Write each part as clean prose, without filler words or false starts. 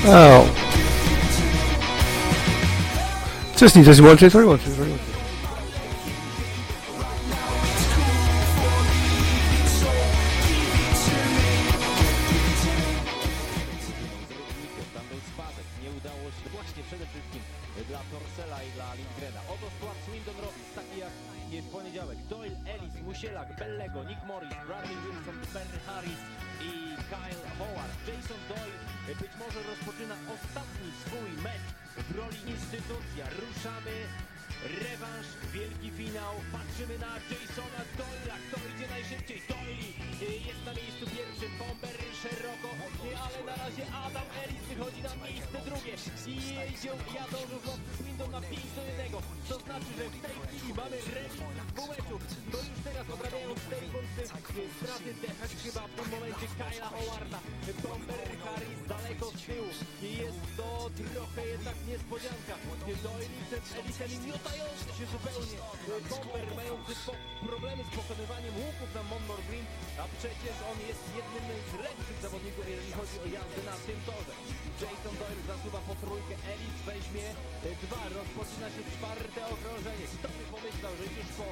O. Wcisnij, coś łączy, coś łączy. Nie udało się właśnie przede wszystkim dla Torsela i dla Lindgrena. Oto skład Swindon Robbins, taki jak w poniedziałek. Doyle, Ellis, Musielak, Bellego, Nick Morris, Bradley Wilson, Perry Harris i Kyle Howard. Jason Doyle być może rozpoczyna ostatni swój mecz w roli instytucja. Ruszamy. Rewanż, wielki finał. Patrzymy na Jasona Doyle'a. Kto idzie najszybciej? Doyle jest na miejscu pierwszym. Bomber szeroko, ale na razie Adam Ellis wychodzi na miejsce drugie. I jadą żużlowcy Swindon na 5-1. To znaczy, że w tej chwili mamy remis dwóch meczów. To już teraz obrabiają w tej punkty straty dechać chyba w tym momencie Kyla Howarda. Bomber Harris daleko z tyłu. I jest to trochę jednak niespodzianka. Doyle przed Ellisem miotający się zupełnie. Bomber mający problemy z pokonywaniem łuków na Monmore Green, a przecież on jest jednym z lepszych zawodników, jeżeli chodzi o jazdę na tym torze. Jason Doyle zasuwa po trójkę, Ellis weźmie dwa, rozpoczyna się czwarte okrążenie. Kto by pomyślał, że już po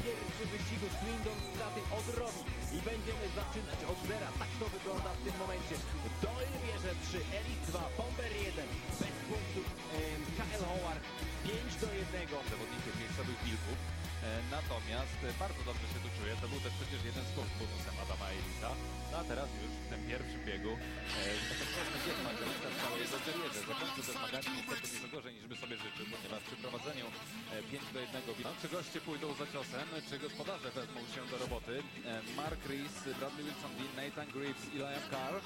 pierwszym wyścigu Swindon straty odrobi i będziemy zaczynać od zera. Tak to wygląda w tym momencie. Doyle bierze 3, Ellis 2, Bomber 1, bez punktów Kyle Howard 5-1. Zawodnikiem miejsca był kilku, natomiast bardzo dobrze się tu czuje. To był też przecież jeden z bonusem Adama Ellisa. No a teraz już w tym pierwszym biegu w całej jego karierze. Zakończył te zmagania niestety nieco gorzej niż by sobie życzył, ponieważ przy prowadzeniu 5-1 czy goście pójdą za ciosem, czy gospodarze wezmą się do roboty. Mark Rees, Bradley Wilson, Nathan Greaves i Liam Carr.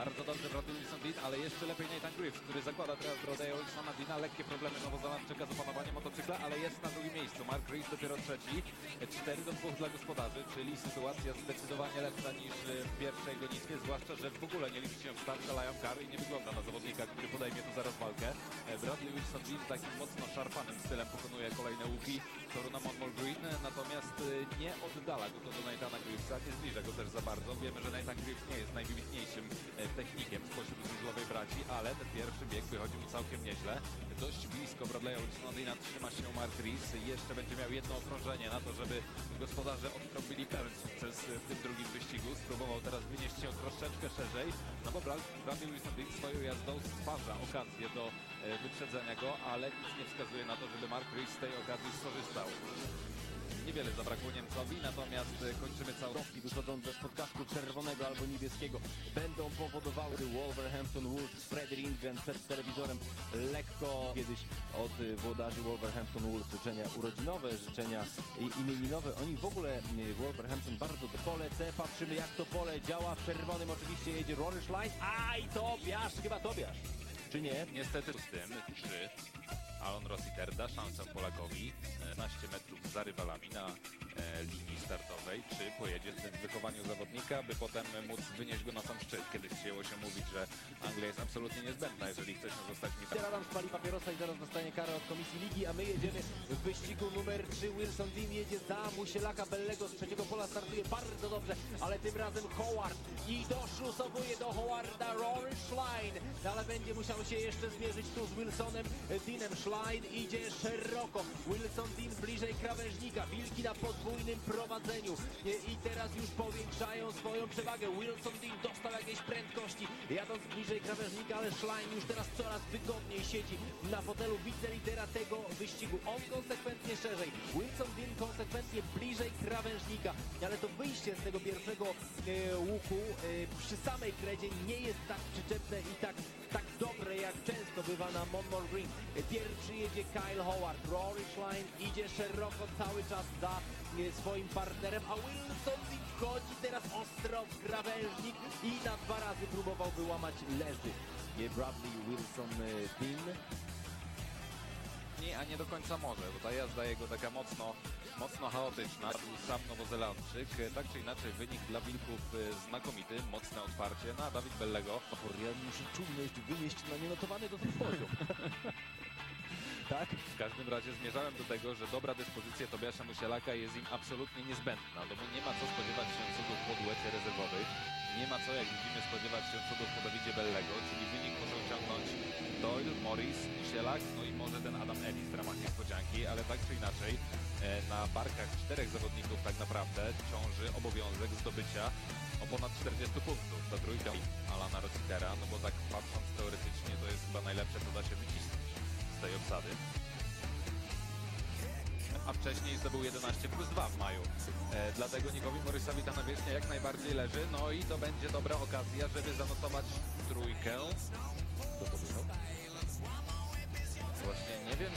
Bardzo dobrze Bradley Wilson Dean, ale jeszcze lepiej Nathan Greaves, który zakłada teraz Brodeya Wilsona Deana. Lekkie problemy Nowozelandczyka z opanowaniem motocykla, ale jest na drugim miejscu. Mark Rees dopiero trzeci. 4-2 dla gospodarzy, czyli sytuacja zdecydowanie lepsza niż w pierwszej gonitwie, zwłaszcza, że w ogóle nie liczy się w starcie Liam Carr i nie wygląda na zawodnika, który podejmie tu zaraz walkę. Bradley Wilson Dean takim mocno szarpanym stylem pokonuje kolejne łuki toru na Monmore Green, natomiast nie oddala go to do Nathana Greavesa, nie zbliża go też za bardzo. Wiemy, że Nathan Greaves nie jest najwybitniejszym technikiem spośród żużlowej braci, ale ten pierwszy bieg wychodzi mu całkiem nieźle. Dość blisko Bradley'a Wilsona Deana trzyma się Mark Rees. Jeszcze będzie miał jedno okrążenie na to, żeby gospodarze odtrąbili pełen sukces w tym drugim wyścigu. Spróbował teraz wynieść się troszeczkę szerzej, no bo Bradley Wilson Dean swoją jazdą stwarza okazję do wyprzedzenia go, ale nic nie wskazuje na to, żeby Mark Rees z tej okazji skorzystał. Niewiele zabrakło Niemcowi, natomiast kończymy całą Rąbki wychodzące spod kasku czerwonego albo niebieskiego będą powodowały Wolverhampton Wolves. Freddy Lindgren przed telewizorem lekko kiedyś od włodarzy Wolverhampton Wolves życzenia urodzinowe, życzenia imieninowe. Oni w ogóle Wolverhampton bardzo polecę. Patrzymy jak to pole działa. W czerwonym oczywiście jedzie Rory Schlein. A i Tobiasz, chyba Tobiasz. Czy nie? Niestety z tym 3. Alon Rossiter da szansę Polakowi 15 metrów za rywalami na linii startowej. Czy pojedzie w tym wychowaniu zawodnika, by potem móc wynieść go na sam szczyt? Kiedyś chciało się mówić, że Anglia jest absolutnie niezbędna, jeżeli chce się zostać mistrzem. Adam spali papierosa i zaraz dostanie karę od Komisji Ligi, a my jedziemy w wyścigu numer 3. Wilson Dean jedzie za Musielaka, Bellego z trzeciego pola startuje bardzo dobrze, ale tym razem Howard i doszlusowuje do Howarda Rory Schlein, ale będzie musiał się jeszcze zmierzyć tu z Wilsonem Deanem. Schlein idzie szeroko, Wilson Dean bliżej krawężnika, wilki na podwójnym prowadzeniu i teraz już powiększają swoją przewagę. Wilson Dean dostał jakiejś prędkości jadąc bliżej krawężnika, ale Schlein już teraz coraz wygodniej siedzi na fotelu wicelidera tego wyścigu. On konsekwentnie szerzej, Wilson Dean konsekwentnie bliżej krawężnika, ale to wyjście z tego pierwszego łuku przy samej kredzie nie jest tak przyczepne i tak dobre jak często bywa na Monmore Green. Pierwszy jedzie Kyle Howard, Rory Schlein idzie szeroko cały czas za swoim partnerem, a Wilson wchodzi teraz ostro w krawężnik i na 2 razy próbował wyłamać leży. Bradley Wilson Dean. A nie do końca może, bo ta jazda jego taka mocno chaotyczna. Był sam Nowozelandczyk. Tak czy inaczej wynik dla wilków znakomity, mocne otwarcie na David Bellego. Real musi czujność wynieść na nienotowany do tych poziom. Tak? W każdym razie zmierzałem do tego, że dobra dyspozycja Tobiasza Musielaka jest im absolutnie niezbędna, no bo nie ma co spodziewać się cudów po duecie rezerwowych. nie ma co, jak widzimy, spodziewać się cudów po Davidzie Bellego, czyli wynik może osiągnąć Doyle, Morris, Musielak, no i może ten Adam Ellis w ramach niespodzianki, ale tak czy inaczej na barkach 4 zawodników tak naprawdę ciąży obowiązek zdobycia o ponad 40 punktów. Ta trójka Alana Rossitera, no bo tak patrząc teoretycznie to jest chyba najlepsze, co da się wycisnąć z tej obsady. A wcześniej zdobył 11 plus 2 w maju. Dlatego Nickowi Morrisowi ta nawierzchnia jak najbardziej leży, no i to będzie dobra okazja, żeby zanotować trójkę. Kto to wygrał? Właśnie nie wiem,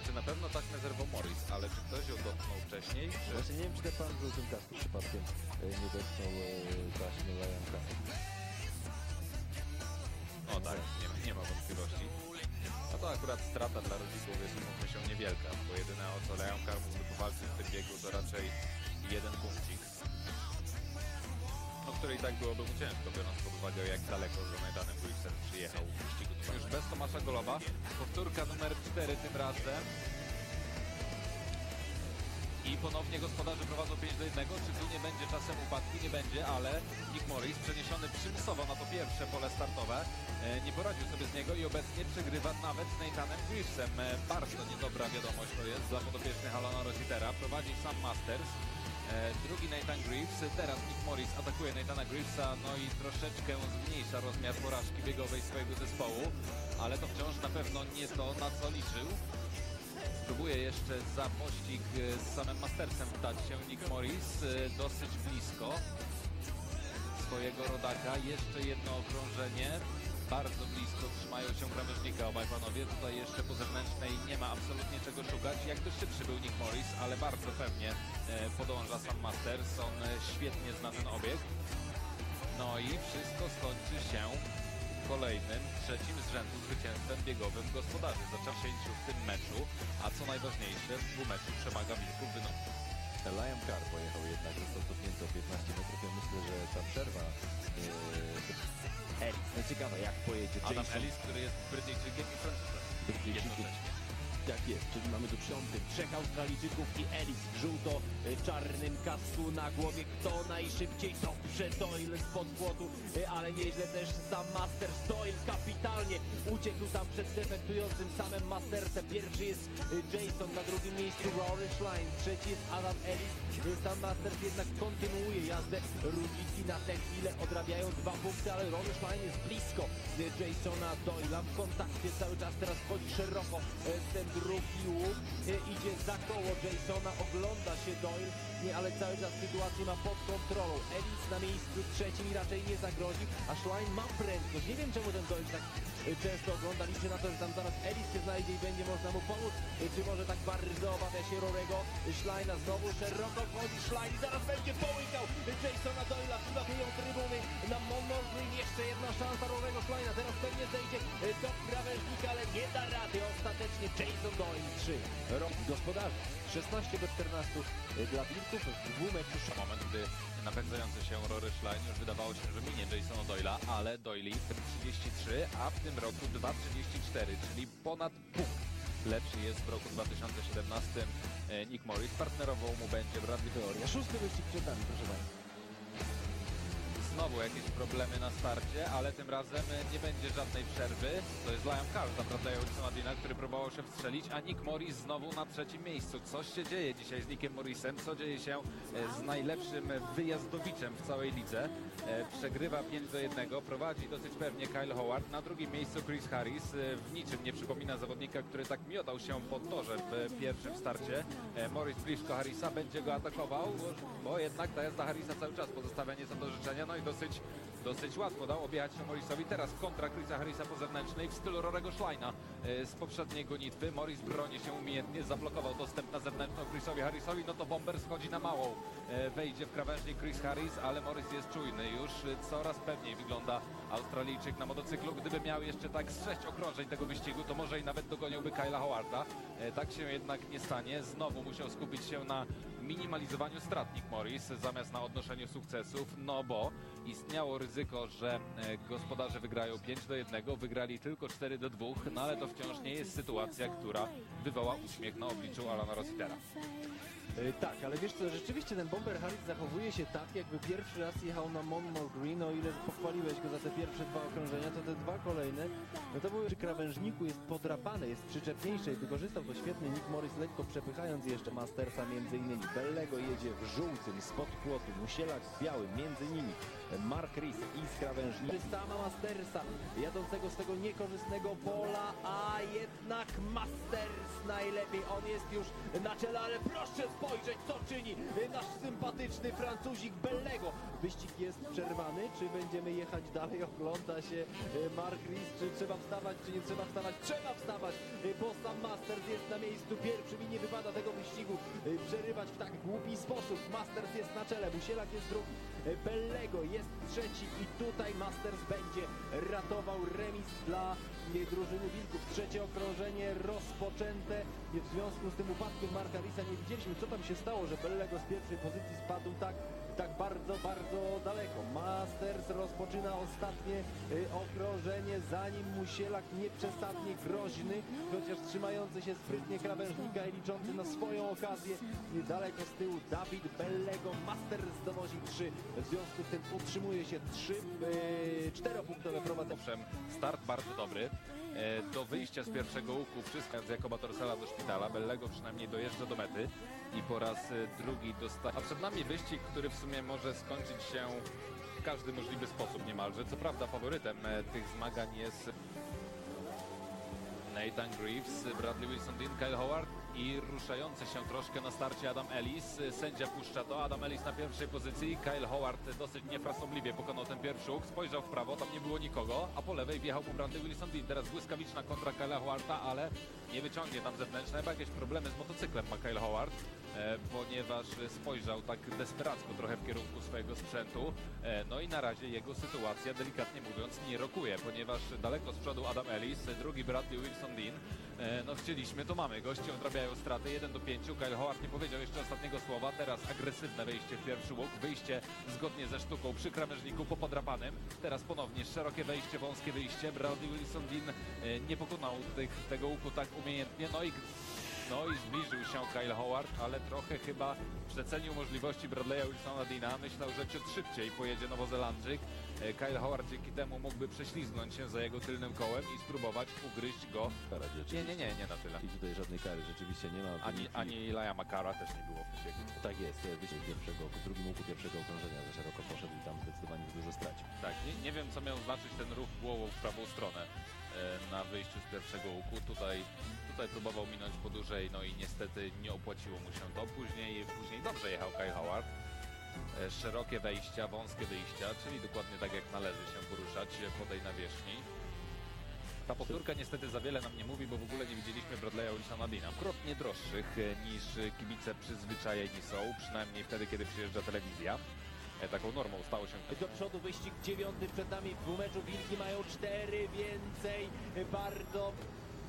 czy na pewno taśmę zerwał Morris, ale czy ktoś ją dotknął wcześniej? Czy... Właśnie nie wiem, czy ten pan w żółtym kasku przypadkiem nie dotknął taśmy Lajanka. O tak, nie ma wątpliwości. No to akurat strata dla rodziców jest, umówmy się, niewielka, bo jedyne o co Lajanka mógłby powalczyć w tym biegu to raczej jeden punkcik. No, który i tak byłoby mu ciężko, biorąc pod uwagę, jak daleko z Jonathanem Griffsem przyjechał w wyścigu. Już bez Tomasza Goloba. Powtórka numer 4 tym razem. I ponownie gospodarze prowadzą 5-1. Czy tu nie będzie czasem upadku? Nie będzie, ale Nick Morris, przeniesiony przymusowo na to pierwsze pole startowe, nie poradził sobie z niego i obecnie przegrywa nawet z Nathanem Griffsem. Bardzo niedobra wiadomość to jest dla podopiecznych Alana Rossitera. Prowadzi Sam Masters. Drugi Nathan Griffs, teraz Nick Morris atakuje Nathana Griffsa, no i troszeczkę zmniejsza rozmiar porażki biegowej swojego zespołu, ale to wciąż na pewno nie to, na co liczył. Próbuje jeszcze za pościg z samym Mastersem wdać się Nick Morris, dosyć blisko swojego rodaka, jeszcze jedno okrążenie. Bardzo blisko trzymają się krawężnika obaj panowie. Tutaj jeszcze po zewnętrznej nie ma absolutnie czego szukać. Jakby szybszy był Nick Morris, ale bardzo pewnie podąża sam Masters. On świetnie zna ten obieg. No i wszystko skończy się kolejnym, trzecim z rzędu zwycięstwem biegowym gospodarzy. Zaczął się w tym meczu, a co najważniejsze, w dwumeczu przemaga wilków wynosu. Liam Carr pojechał jednak, został cofnięty o 15 metrów. Ja myślę, że ta przerwa Ellis, no ciekawe jak pojedzie Adam Jason. Ellis, który jest Brytyjczykiem i Francuzem. Jednocześnie. Tak jest, czyli mamy tu 5 Australijczyków i Ellis w żółto-czarnym kasku na głowie. Kto najszybciej dobrze Doyle spod płotu, ale nieźle też sam Masters. Doyle kapitalnie uciekł tam przed defektującym samym Mastersem. Pierwszy jest Jason, na drugim miejscu Rory Schlein, trzeci jest Adam Ellis. Sam Masters jednak kontynuuje jazdę. Różnicy na tę chwilę odrabiają 2 punkty, ale Rory Schlein jest blisko Jasona Doyle'a. W kontakcie cały czas teraz wchodzi szeroko ten drugi łuk, idzie za koło Jasona, ogląda się Doyle, ale cały czas sytuację ma pod kontrolą. Ellis na miejscu trzecim i raczej nie zagrozi, a Schlein ma prędkość. Nie wiem, czemu ten Doyle tak często ogląda, liczy na to, że tam zaraz Ellis się znajdzie i będzie można mu pomóc, czy może tak bardzo obawia się Rorego Schleina. Znowu szeroko wchodzi Schlein i zaraz będzie połykał Jasona Doyle'a, przybawiają trybuny na Monmouth. Jeszcze jedna szansa Rorego Schleina, teraz pewnie zejdzie do krawężnika, ale nie da rady. Ostatecznie Jason Doyle 3 rok gospodarza. 16 do 14 dla wilków w dwumeczu. Moment, gdy napędzający się Rory Schlein już wydawało się, że minie Jasona Doyle'a, ale Doyle 33, a w tym roku 2,34, czyli ponad punkt. Lepszy jest w roku 2017 Nick Morris, partnerował mu będzie Bradley Teoria. 6. wyścig przed nami, proszę bardzo. Znowu jakieś problemy na starcie, ale tym razem nie będzie żadnej przerwy. To jest Liam Carr, naprawdę Wilsona Dina, który próbował się wstrzelić, a Nick Morris znowu na trzecim miejscu. Coś się dzieje dzisiaj z Nickiem Morrisem, co dzieje się z najlepszym wyjazdowiczem w całej lidze. Przegrywa 5-1, prowadzi dosyć pewnie Kyle Howard. Na drugim miejscu Chris Harris, w niczym nie przypomina zawodnika, który tak miotał się po torze w pierwszym starcie. Morris blisko Harrisa, będzie go atakował, bo jednak ta jazda Harrisa cały czas pozostawia nieco do życzenia. No i dosyć łatwo dał objechać się Morrisowi. Teraz kontra Chrisa Harrisa po zewnętrznej w stylu Rorego Schleina z poprzedniej gonitwy. Morris broni się umiejętnie, zablokował dostęp na zewnętrzną Chrisowi Harrisowi. No to bomber schodzi na małą. Wejdzie w krawężnik Chris Harris, ale Morris jest czujny. Już coraz pewniej wygląda Australijczyk na motocyklu. Gdyby miał jeszcze tak z 6 okrążeń tego wyścigu, to może i nawet dogoniłby Kyla Howarda. Tak się jednak nie stanie. Znowu musiał skupić się na minimalizowaniu strat Nick Morris zamiast na odnoszeniu sukcesów, no bo istniało ryzyko, że gospodarze wygrają 5-1, wygrali tylko 4-2, no ale to wciąż nie jest sytuacja, która wywoła uśmiech na obliczu Alana Rossitera. Tak, ale wiesz co, rzeczywiście ten Bomber Harris zachowuje się tak, jakby pierwszy raz jechał na Monmouth Green. O ile pochwaliłeś go za te pierwsze 2 okrążenia, to te 2 kolejne, no to były przy krawężniku, jest podrapane, jest przyczepniejsze i wykorzystał to świetnie Nick Morris, lekko przepychając jeszcze Mastersa między innymi. Bellego jedzie w żółtym spod płotu, Musielak w białym, między nimi Mark Rees i z krawężnika. Sama Mastersa, jadącego z tego niekorzystnego pola, a jednak Masters najlepiej, on jest już na czele, ale proszę spojrzeć, co czyni nasz sympatyczny Francuzik Bellego. Wyścig jest przerwany, czy będziemy jechać dalej, ogląda się Mark Rees, czy trzeba wstawać, czy nie trzeba wstawać? Trzeba wstawać, bo sam Masters jest na miejscu pierwszym i nie wypada tego wyścigu przerywać w tak głupi sposób. Masters jest na czele, Musielak jest drugi, Bellego jest trzeci i tutaj Masters będzie ratował remis dla drużyny Wilków. Trzecie okrążenie rozpoczęte. W związku z tym upadkiem Marka Reesa nie widzieliśmy, co tam się stało, że Bellego z pierwszej pozycji spadł tak bardzo, bardzo daleko. Masters rozpoczyna ostatnie okrążenie, zanim Musielak nieprzesadnie groźny, chociaż trzymający się sprytnie krawężnika i liczący na swoją okazję. Daleko z tyłu David Bellego. Masters dowozi 3, w związku z tym utrzymuje się 4-punktowe prowadzenie. Owszem, start bardzo dobry. Do wyjścia z pierwszego łuku wszystko z Jacoba Torsella do szpitala. Bellego przynajmniej dojeżdża do mety i po raz drugi dostaje. A przed nami wyścig, który w sumie może skończyć się w każdy możliwy sposób niemalże. Co prawda faworytem tych zmagań jest Nathan Greaves, Bradley Wilson-Dean, Kyle Howard i ruszający się troszkę na starcie Adam Ellis. Sędzia puszcza to, Adam Ellis na pierwszej pozycji, Kyle Howard dosyć niefrasobliwie pokonał ten pierwszy łuk, spojrzał w prawo, tam nie było nikogo, a po lewej wjechał po Bradley Wilson-Dean. Teraz błyskawiczna kontra Kyle'a Howarda, ale nie wyciągnie tam zewnętrzne, chyba jakieś problemy z motocyklem ma Kyle Howard, ponieważ spojrzał tak desperacko trochę w kierunku swojego sprzętu. No i na razie jego sytuacja, delikatnie mówiąc, nie rokuje, ponieważ daleko z przodu Adam Ellis, drugi Bradley Wilson-Dean. No chcieliśmy, to mamy. Goście odrabiają straty 1-5. Kyle Howard nie powiedział jeszcze ostatniego słowa. Teraz agresywne wejście w pierwszy łuk. Wyjście zgodnie ze sztuką przy krawężniku po podrapanym. Teraz ponownie szerokie wejście, wąskie wyjście. Bradley Wilson-Dean nie pokonał tego łuku tak umiejętnie. No i zbliżył się Kyle Howard, ale trochę chyba przecenił możliwości Bradley'a Wilsona-Deana. Myślał, że ciut szybciej pojedzie Nowozelandczyk. Kyle Howard dzięki temu mógłby prześlizgnąć się za jego tylnym kołem i spróbować ugryźć go. Nie na tyle. I tutaj żadnej kary rzeczywiście nie ma. Ani Laja Makara też nie było w tym biegu. Tak jest, wyścig w drugim łuku pierwszego okrążenia za szeroko poszedł i tam zdecydowanie dużo stracił. Tak, nie wiem co miał znaczyć ten ruch głową w prawą stronę na wyjściu z pierwszego łuku. Tutaj próbował minąć po dłużej, no i niestety nie opłaciło mu się to. Później dobrze jechał Kyle Howard. Szerokie wejścia, wąskie wyjścia, czyli dokładnie tak jak należy się poruszać po tej nawierzchni. Ta powtórka niestety za wiele nam nie mówi, bo w ogóle nie widzieliśmy Bradley'a Wilsona-Deana. Krotnie droższych niż kibice przyzwyczajeni są, przynajmniej wtedy, kiedy przyjeżdża telewizja. Taką normą stało się. Do przodu wyścig 9 przed nami, w dwumeczu Wilki mają 4 więcej, bardzo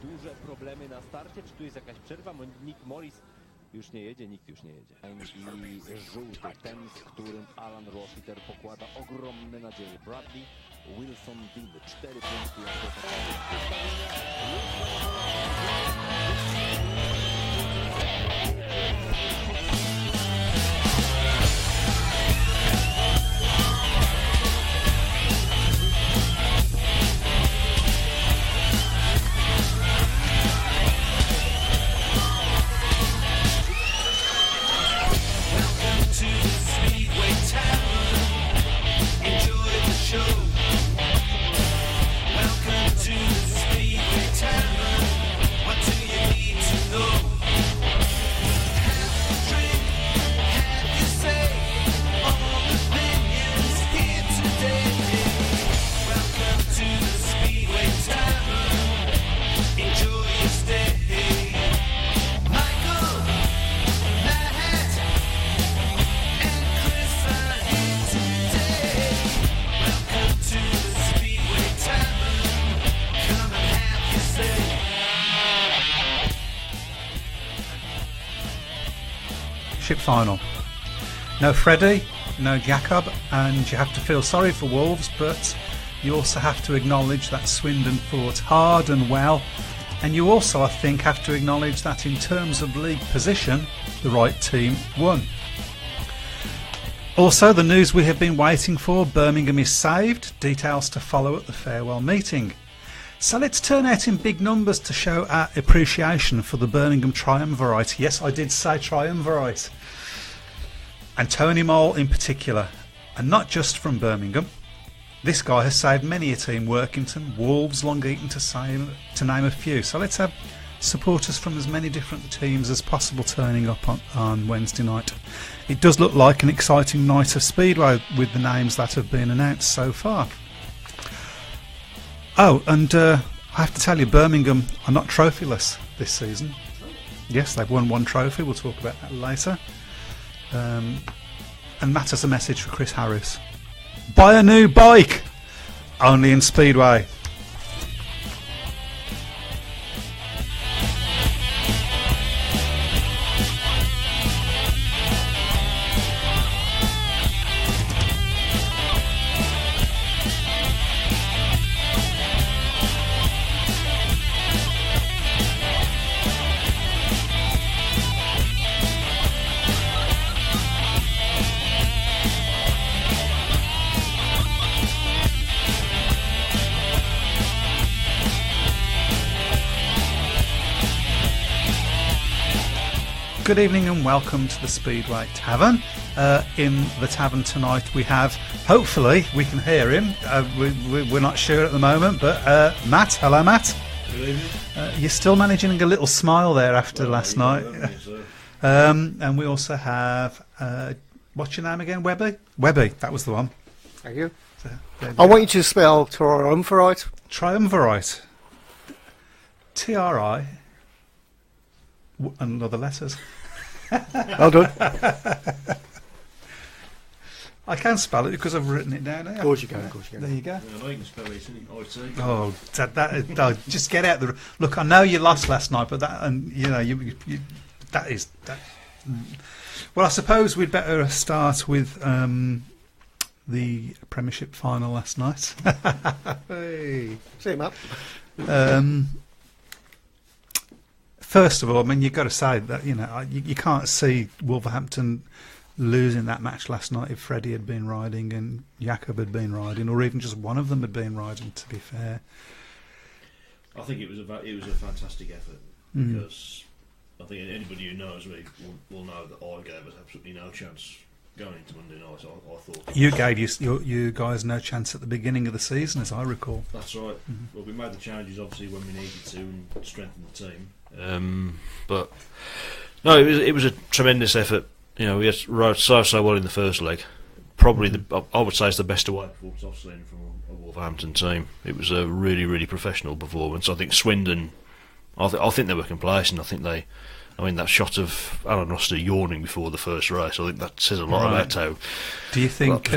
duże problemy na starcie. Czy tu jest jakaś przerwa? Nick Morris już nie jedzie, nikt już nie jedzie. I żółty, ten, z którym Alan Rossiter pokłada ogromne nadzieje. Bradley Wilson-Dean, 4 punkty. To the Speedway Tavern, enjoy the show. Welcome to the Speedway Tavern. What do you need to know? Have a drink, have your say. All opinions here today. Welcome to the Speedway Tavern. Enjoy your stay. Michael, Matt, and Chris are here today. Welcome to the Speedway Tavern. Come and have your say. Ship final. No Freddie, no Jacob, and you have to feel sorry for Wolves, but you also have to acknowledge that Swindon fought hard and well And you also, I think, have to acknowledge that in terms of league position, the right team won. Also, the news we have been waiting for, Birmingham is saved. Details to follow at the farewell meeting. So let's turn out in big numbers to show our appreciation for the Birmingham triumvirate. Yes, I did say triumvirate. And Tony Mole in particular. And not just from Birmingham. This guy has saved many a team, Workington, Wolves, Long Eaton to name a few. So let's have supporters from as many different teams as possible turning up on Wednesday night. It does look like an exciting night of Speedway with the names that have been announced so far. Oh, and I have to tell you, Birmingham are not trophyless this season. Yes, they've won one trophy. We'll talk about that later. And Matt has a message for Chris Harris. Buy a new bike! Only in Speedway. Good evening and welcome to the Speedway Tavern. In the tavern tonight we have, hopefully we can hear him, we're not sure at the moment, but Matt. Hello Matt. Good evening. You're still managing a little smile there after last night. And we also have, what's your name again, Webby? Webby, that was the one. Thank you. So, there we I go. want you to spell triumvirate. Triumvirate. T-R-I and other letters. Well done. I can spell it because I've written it down here. Of course you can, of course you There can. you go. Yeah, I can spell it, IT. Oh, no, just get out the. Look, I know you lost last night, but that, and you know, you that is that. Well, I suppose we'd better start with the Premiership final last night. Hey. See you, Matt. First of all, I mean, you've got to say that you can't see Wolverhampton losing that match last night if Freddie had been riding and Jakob had been riding, or even just one of them had been riding. To be fair, I think it was a fantastic effort because I think anybody who knows me will know that I gave us absolutely no chance going into Monday night. I thought you gave you guys no chance at the beginning of the season, as I recall. that's right. Well, we made the changes obviously when we needed to and strengthened the team. But no, it was a tremendous effort. You know, we rode so well in the first leg. Probably I would say it's the best away performance I've seen from a Wolverhampton team. It was a really professional performance. I think Swindon, I think they were complacent. I mean that shot of Alan Roster yawning before the first race, I think that says a lot about how. Do you think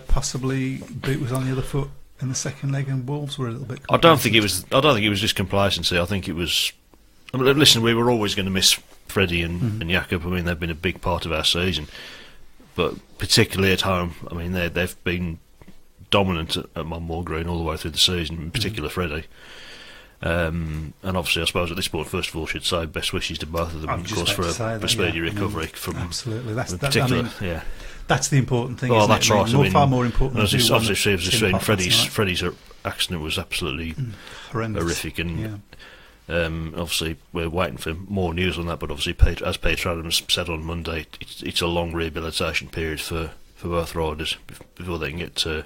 possibly Boot was on the other foot in the second leg and Wolves were a little bit complacent? I don't think it was just complacency. I think it was. I mean, listen, we were always going to miss Freddie and Jakob. I mean, they've been a big part of our season, but particularly at home, I mean, they've been dominant at Monmore Green all the way through the season. In particular, Freddie. And obviously, I suppose at this point, first of all, should say best wishes to both of them, of course, for a speedy recovery from absolutely. That's particular. I mean, yeah, that's the important thing. well, isn't that's it? right. I mean, far more important. and Than as who won obviously, the as tin pot last night. Freddie's accident was absolutely horrendous, horrific, and yeah. Obviously, we're waiting for more news on that. But obviously, as Peter Adams said on Monday, it's a long rehabilitation period for both riders before they can get to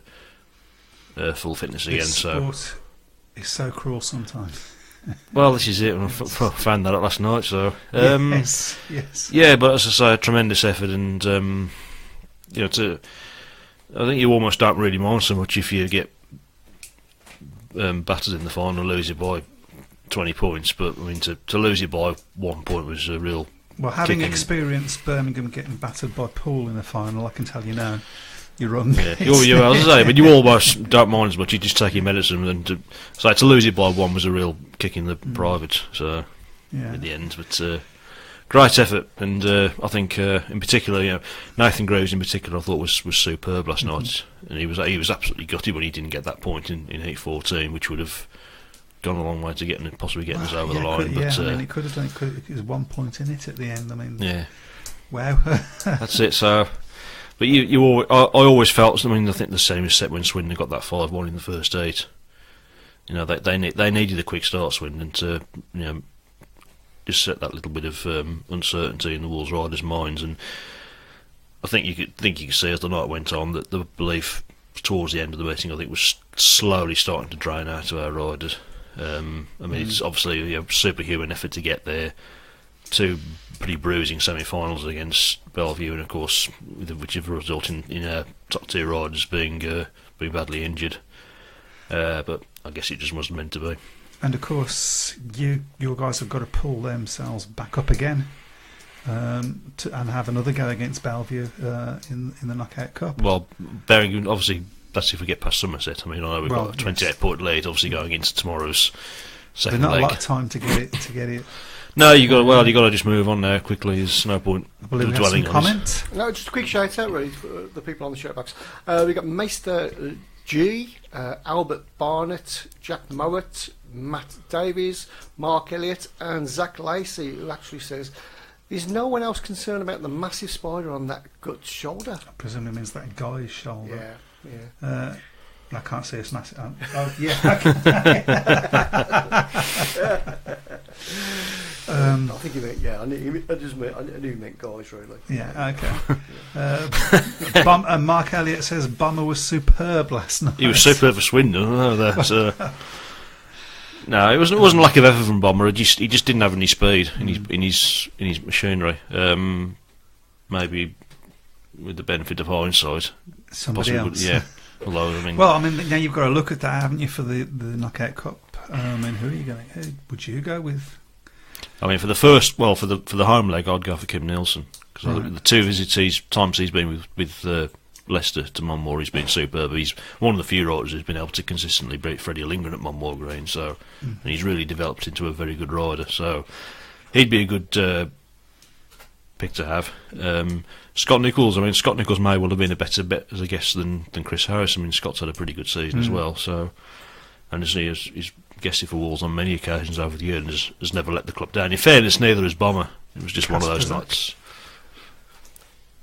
full fitness again. This So, sport is so cruel sometimes. well, this is it. I found that out last night. So, Yes. yeah, but as I say, a tremendous effort, and I think you almost don't really mind so much if you get battered in the final, lose it by 20 points. But I mean, to lose it by 1 point was a real. Well, having kicking. experienced Birmingham getting battered by Poole in the final, I can tell you now, you're wrong. Yeah, I was saying, but you almost don't mind as much. You just take your medicine, and to lose it by one was a real kick in the private. So Yeah. at the end, but great effort, and I think in particular, Nathan Groves in particular, I thought was superb last night, and he was absolutely gutted when he didn't get that point in Heat 14, which would have gone a long way to possibly getting us over the yeah, line. yeah, But I mean, it could have done. It was 1 point in it at the end. I mean, yeah, wow. that's it. So, but I always felt. I mean, I think the same was set when Swindon got that 5-1 in the first 8. You know, they needed a quick start, Swindon, to just set that little bit of uncertainty in the Wolves riders' minds. And I think you could see as the night went on that the belief towards the end of the meeting, I think, was slowly starting to drain out of our riders. I mean, it's obviously a superhuman effort to get there. 2 pretty bruising semi-finals against Bellevue, and of course, which have resulted in our top 2 riders being badly injured. But I guess it just wasn't meant to be. And of course, your guys have got to pull themselves back up again, and have another go against Bellevue in the Knockout Cup. Well, bearing obviously that's if we get past Somerset. I mean, I know we've got a 28-point lead, obviously going into tomorrow's second There's not leg. a lot of time to get it. No, you got to just move on now quickly. There's no point I believe we have dwelling some on this. comment. No, just a quick shout out really for the people on the shirtbacks. We got Meister G, Albert Barnett, Jack Mowat, Matt Davies, Mark Elliott, and Zach Lacey, who actually says, "Is no one else concerned about the massive spider on that gut shoulder?" I presume it means that guy's shoulder. Yeah. I can't see a massive. Oh yeah. I think he meant, yeah, I knew he meant guys, really. Yeah, okay. Mark Elliott says Bomber was superb last night. He was superb for Swindon. I know that. No, it wasn't lack of effort from Bomber. He just didn't have any speed in his machinery. Maybe with the benefit of hindsight, Somebody else. Yeah. Although, I mean, well, I mean, now you've got to look at that, haven't you, for the Knockout Cup? I mean, who would you go with? I mean, for the home leg, I'd go for Kim Nielsen, because the 2 visits times he's been with Leicester to Monmore, he's been superb. He's one of the few riders who's been able to consistently beat Freddie Lindgren at Monmore Green. So, and he's really developed into a very good rider. So, he'd be a good pick to have. Scott Nichols may well have been a better bet as a guest than Chris Harris. I mean, Scott's had a pretty good season as well. So, and he's guested for Wolves on many occasions over the year and has never let the club down. In fairness, neither has Bomber. It was just one of those nights.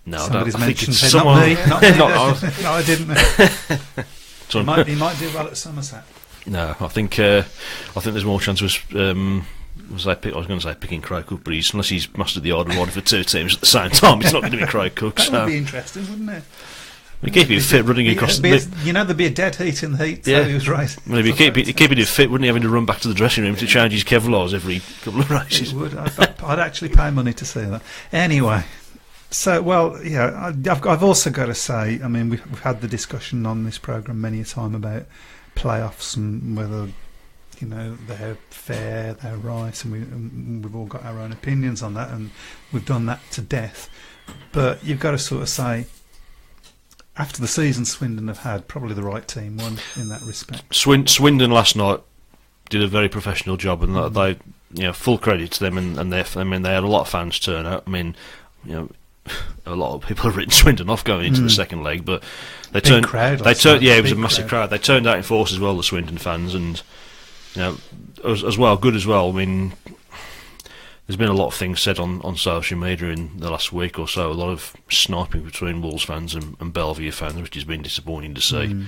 No, Somebody's I think mentioned it's him, not me. someone. No, I didn't. So- He might do well at Somerset. No, I think there's more chance of I was going to say picking Craig Cook, but unless he's mustered the order for 2 teams at the same time, it's not going to be Craig Cook. That So would be interesting, wouldn't it? we keep him fit, running across. There'd be a dead heat in the heat. Yeah. So he was right. Maybe keeping him fit, wouldn't he? Having to run back to the dressing room to change his Kevlars every couple of races. It would. I'd actually pay money to see that. Anyway, so I've also got to say, I mean, we've had the discussion on this programme many a time about playoffs and whether they're fair, they're right, and we've all got our own opinions on that, and we've done that to death. But you've got to sort of say, after the season Swindon have had, probably the right team won in that respect. Swindon last night did a very professional job, and they, full credit to them and their. I mean, they had a lot of fans turn out. I mean, a lot of people have written Swindon off going into the second leg, but it was a massive crowd. They turned out in force as well, the Swindon fans, and as well, good as well. I mean, there's been a lot of things said on social media in the last week or so, a lot of sniping between Wolves fans and Bellevue fans, which has been disappointing to see.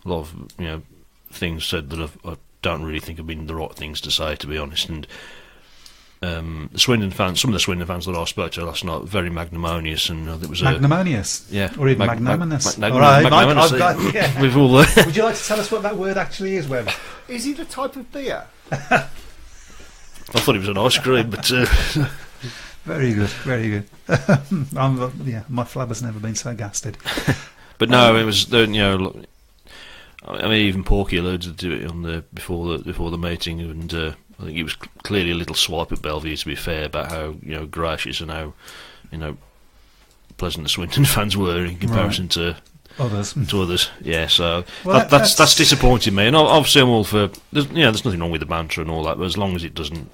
A lot of things said that I don't really think have been the right things to say, to be honest. And the Swindon fans, some of the Swindon fans that I spoke to last night, very magnanimous, and it was magnanimous, or even magnanimous. All right, magnanimous. We've all. Would you like to tell us what that word actually is, Webb? Is it a type of beer? I thought it was an ice cream, but very good, very good. My flabber's never been so gasted. But no, it was I mean, even Porky alluded to it before the meeting, and I think it was clearly a little swipe at Bellevue, to be fair, about how gracious and how pleasant the Swindon fans were in comparison to others. Yeah, so that's disappointing me, and obviously I'm all for. There's nothing wrong with the banter and all that, but as long as it doesn't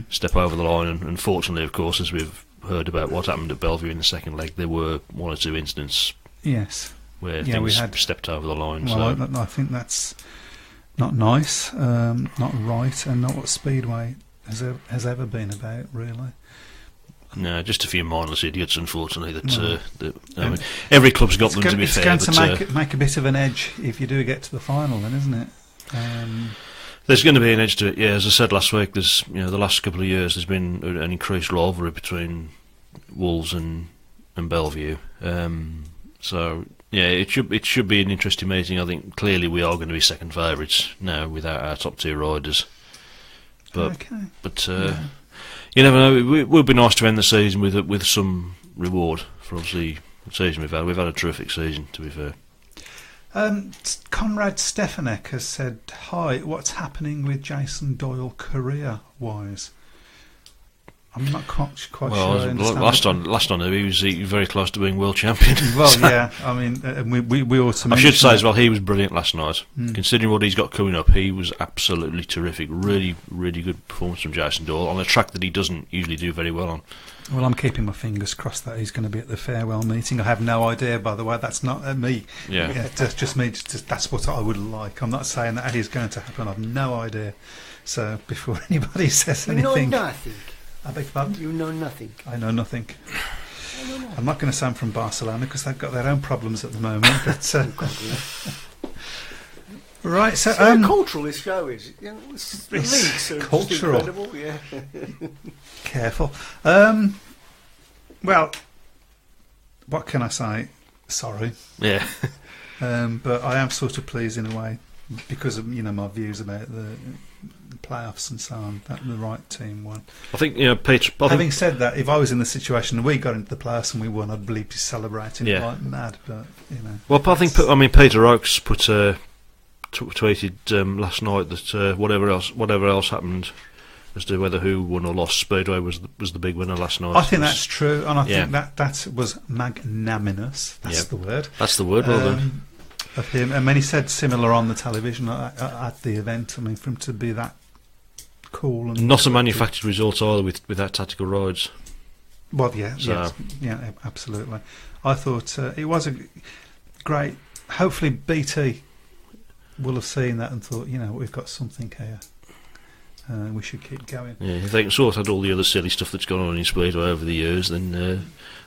step over the line. And unfortunately, of course, as we've heard about what happened at Bellevue in the second leg, there were 1 or 2 incidents. Yes. Where things stepped over the line. Well, I think that's not nice, not right, and not what Speedway has ever been about, really. No, just a few mindless idiots, unfortunately. I mean, every club's got them, to be fair. It's going to make a bit of an edge if you do get to the final, then, isn't it? There's going to be an edge to it, yeah. As I said last week, there's the last couple of years there's been an increased rivalry between Wolves and Bellevue. So yeah, it should be an interesting meeting. I think clearly we are going to be second favourites now without our top two riders. But you never know. It would be nice to end the season with some reward for obviously the season we've had. We've had a terrific season, to be fair. Conrad Stefanek has said, "Hi, what's happening with Jason Doyle career-wise?" I'm not quite sure. I understand last I knew, he was very close to being world champion. Well, yeah, I mean, we also. I should say as well, he was brilliant last night. Considering what he's got coming up, he was absolutely terrific. Really, really good performance from Jason Doyle on a track that he doesn't usually do very well on. Well, I'm keeping my fingers crossed that he's going to be at the farewell meeting. I have no idea, by the way. That's not me. Yeah, that's just me. That's what I would like. I'm not saying that is going to happen. I've no idea. So before anybody says anything, you know nothing. I beg your pardon? You know nothing. I know nothing. I'm not going to say I'm from Barcelona because they've got their own problems at the moment. But right, so cultural this show is. You know, the links are cultural. Just incredible. Yeah. Careful. Well, what can I say? Sorry. Yeah. But I am sort of pleased in a way because of my views about the playoffs and so on, that the right team won. I think Peter. Having said that, if I was in the situation and we got into the playoffs and we won, I'd believe he's celebrating like mad. But well, I think Peter Oakes tweeted last night that whatever else happened as to whether who won or lost, Speedway was the big winner last night. I think that's true, and I think that was magnanimous. That's the word. That's the word. Well done. Of him, and then he said similar on the television at the event. I mean, for him to be that cool and not a manufactured result either with that tactical rides. Well, yeah, absolutely. I thought it was a great. Hopefully, BT will have seen that and thought, we've got something here. We should keep going. Yeah, if they can sort out all the other silly stuff that's gone on in Speedway over the years, then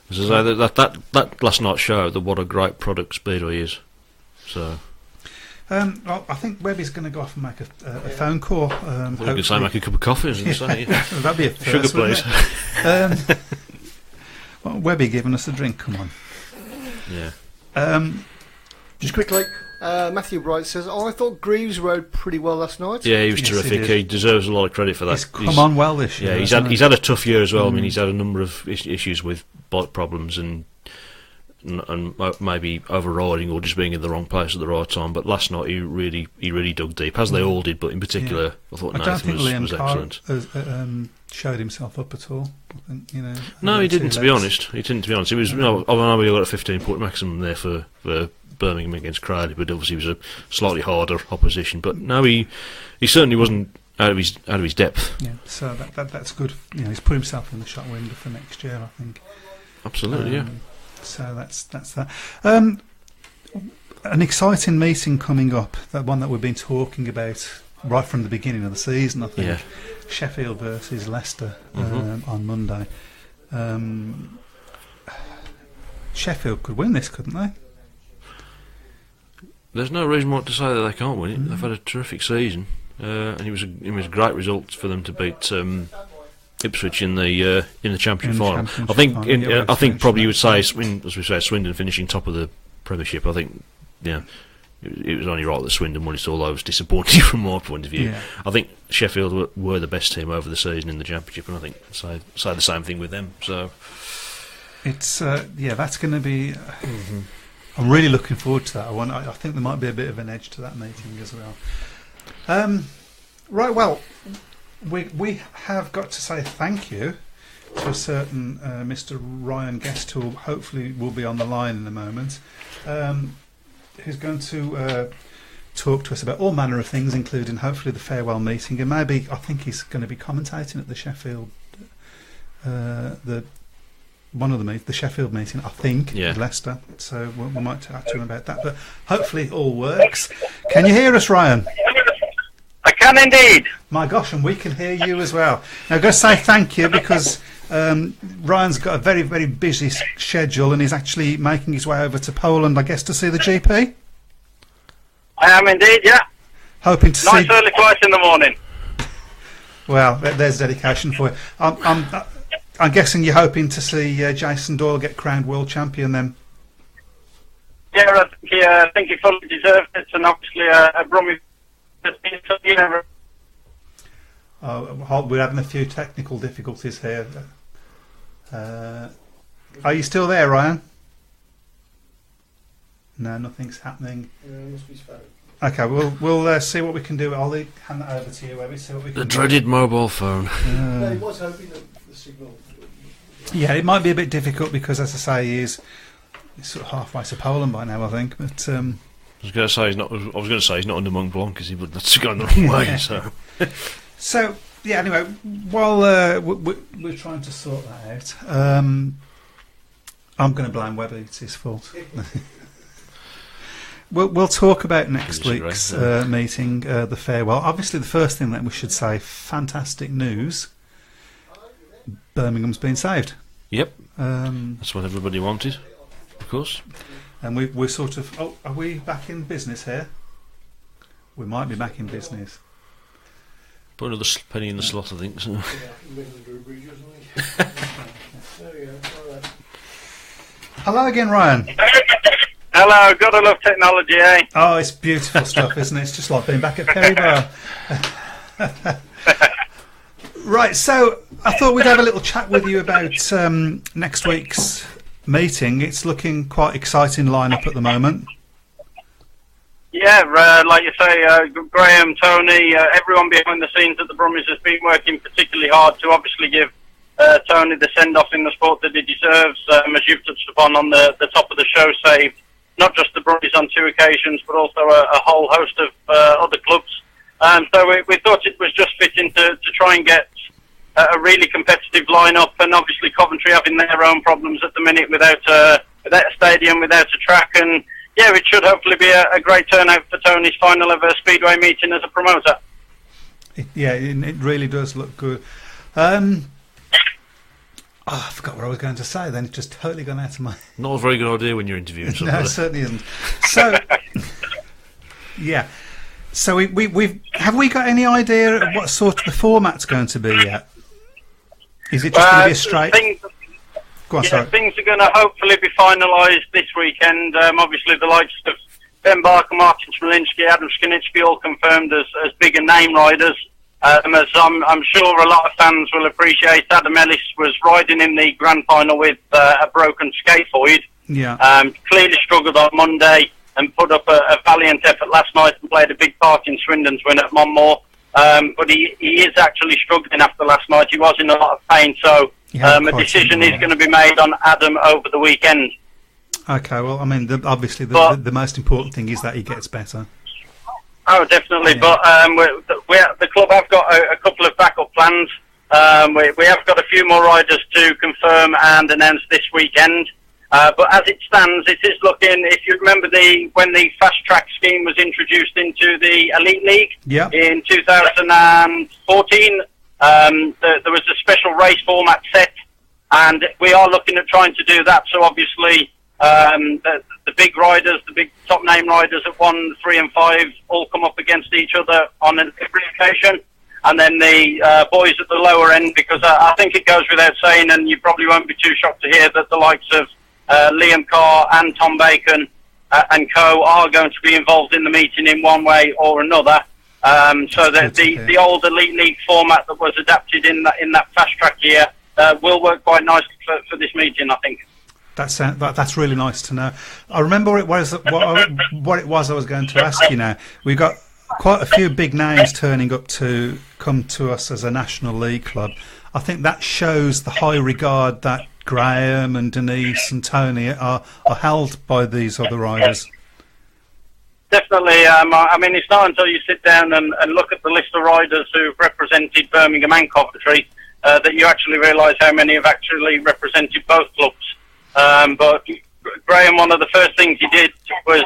as I say, that last night showed that what a great product Speedway is. So, well, I think Webby's going to go off and make a phone call. I could say make a cup of coffee. That'd be a first, sugar, please. Well, Webby giving us a drink. Come on. Yeah. Just quickly, Matthew Bright says, I thought Greaves rode pretty well last night. Yeah, he was terrific. He deserves a lot of credit for that. He's come on well this year. Yeah, he's had a tough year as well. I mean, he's had a number of issues with bike problems and maybe overriding or just being in the wrong place at the right time. But last night he really dug deep, as they all did. But in particular, I thought Nathan was excellent. Showed himself up at all. I think, no, he didn't. To be honest, he got a 15-point maximum there for Birmingham against Crawley, but obviously it was a slightly harder opposition. But no, he certainly wasn't out of his depth. Yeah, so that's good. He's put himself in the shot window for next year, I think. Absolutely, yeah. So that's that. An exciting meeting coming up, that one that we've been talking about right from the beginning of the season, I think. Yeah. Sheffield versus Leicester on Monday. Sheffield could win this, couldn't they? There's no reason why to say that they can't win it. They've had a terrific season, and it was a great result for them to beat Ipswich in the championship final. I think probably you would say, as we say, Swindon finishing top of the Premiership. I think it was only right that Swindon won it, although it was disappointing from my point of view. Yeah. I think Sheffield were the best team over the season in the Championship, and I think say the same thing with them. So it's that's going to be. I'm really looking forward to that. I think there might be a bit of an edge to that meeting as well. Right, well, we have got to say thank you to a certain Mr. Ryan Guest, who hopefully will be on the line in a moment, who's going to talk to us about all manner of things, including hopefully the farewell meeting, and maybe I think he's going to be commentating at the Sheffield, the Sheffield meeting, I think, with Leicester. So we might talk to him about that. But hopefully it all works. Can you hear us, Ryan? can indeed. My gosh, and we can hear you as well. Now, I've got to say thank you because Ryan's got a very, very busy schedule and he's actually making his way over to Poland, I guess, to see the GP. I am indeed, yeah. Hoping to Nice see... early flight in the morning. Well, there's dedication for you. I'm guessing you're hoping to see Jason Doyle get crowned world champion then. Yeah, I think he fully deserved it, and obviously a Brummie. We're having a few technical difficulties here. Are you still there, Ryan? No, nothing's happening. Must be his phone. Okay, we'll see what we can do. I'll hand that over to you, Webby. See what we can The do. dreaded mobile phone. No, he was hoping that the signal. Yeah, it might be a bit difficult because, as I say, he's sort of halfway to Poland by now, I think. But I was going to say he's not. I was going to say he's not under Mont Blanc because he would have gone the wrong way. So yeah. Anyway, while we're trying to sort that out, I'm going to blame Webby. It's his fault. We'll talk about next week's meeting, the farewell. Obviously, the first thing that we should say: fantastic news. Birmingham's been saved. Yep, that's what everybody wanted, of course. And we're sort of... Oh, are we back in business here? We might be back in business. Put another penny in the slot, I think. So. Yeah, there we go. All right. Hello again, Ryan. Hello, gotta love technology, eh? Oh, it's beautiful stuff, isn't it? It's just like being back at Perrybar. Right, so I thought we'd have a little chat with you about next week's meeting. It's looking quite exciting lineup at the moment. Yeah, like you say, Graham, Tony, everyone behind the scenes at the Brummies has been working particularly hard to obviously give Tony the send-off in the sport that he deserves, as you've touched upon on the top of the show, saved not just the Brummies on 2 occasions, but also a whole host of other clubs. So we thought it was just fitting to try and get a really competitive lineup, and obviously Coventry having their own problems at the minute without a stadium, without a track, and yeah, it should hopefully be a great turnout for Tony's final ever Speedway meeting as a promoter. It really does look good. I forgot what I was going to say then. It's just totally gone out of my... Not a very good idea when you're interviewing somebody. No, it certainly isn't. So, yeah. So have we got any idea of what sort of the format's going to be yet? Is it just going to be a straight... Go on, sorry. Things are going to hopefully be finalised this weekend. Obviously, the likes of Ben Barker, Martin Smolinski, Adam Skinitsky all confirmed as bigger name riders. As I'm sure a lot of fans will appreciate, Adam Ellis was riding in the grand final with a broken scaphoid. Yeah. Clearly struggled on Monday and put up a valiant effort last night and played a big part in Swindon's win at Monmore. But he is actually struggling after last night. He was in a lot of pain, so a decision is going to be made on Adam over the weekend. Okay, well, I mean, obviously the most important thing is that he gets better. Oh, definitely. Yeah. But the club have got a couple of backup plans. We have got a few more riders to confirm and announce this weekend. But as it stands, it is looking, if you remember when the fast track scheme was introduced into the Elite League in 2014, there was a special race format set, and we are looking at trying to do that. So obviously, the big riders, the big top name riders at 1, 3 and 5 all come up against each other on every occasion. And then the boys at the lower end, because I think it goes without saying, and you probably won't be too shocked to hear that the likes of Liam Carr and Tom Bacon and co are going to be involved in the meeting in one way or another. So that the old Elite League format that was adapted in that fast track year will work quite nicely for this meeting, I think. That's really nice to know. I remember what it was I was going to ask you now. We've got quite a few big names turning up to come to us as a National League club. I think that shows the high regard that Graham and Denise and Tony are held by these other riders. Definitely. I mean, it's not until you sit down and look at the list of riders who've represented Birmingham and Coventry that you actually realise how many have actually represented both clubs. But Graham, one of the first things he did was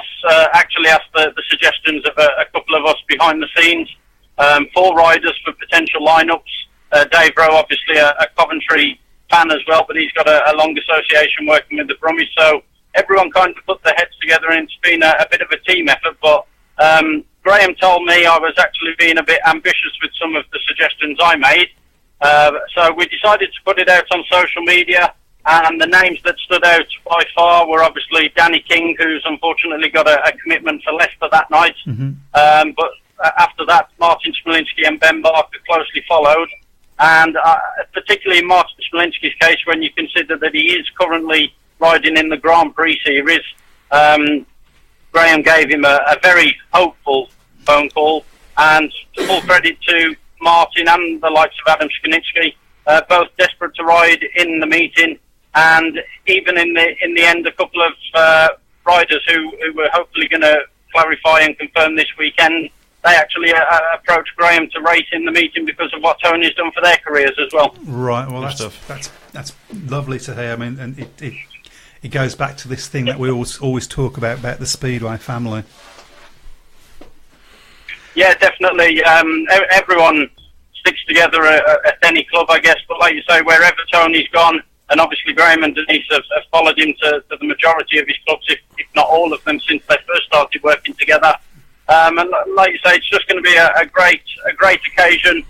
actually ask the suggestions of a couple of us behind the scenes. 4 riders for potential lineups. Dave Rowe, obviously a Coventry fan as well, but he's got a long association working with the Brummies, so everyone kind of put their heads together, and it's been a bit of a team effort. But Graham told me I was actually being a bit ambitious with some of the suggestions I made. So we decided to put it out on social media, and the names that stood out by far were obviously Danny King, who's unfortunately got a commitment for Leicester that night. But after that, Martin Smolinski and Ben Barker closely followed. And particularly in Martin Smolinski's case, when you consider that he is currently riding in the Grand Prix series, Graham gave him a very hopeful phone call, and full credit to Martin and the likes of Adam Skonitsky, both desperate to ride in the meeting, and even in the end, a couple of riders who were hopefully going to clarify and confirm this weekend, they actually approached Graham to race in the meeting because of what Tony's done for their careers as well. Right, well that's lovely to hear. I mean, and it goes back to this thing that we always talk about the Speedway family. Yeah, definitely. Everyone sticks together at any club, I guess. But like you say, wherever Tony's gone, and obviously Graham and Denise have followed him to the majority of his clubs, if not all of them, since they first started working together. And like you say, it's just going to be a great occasion,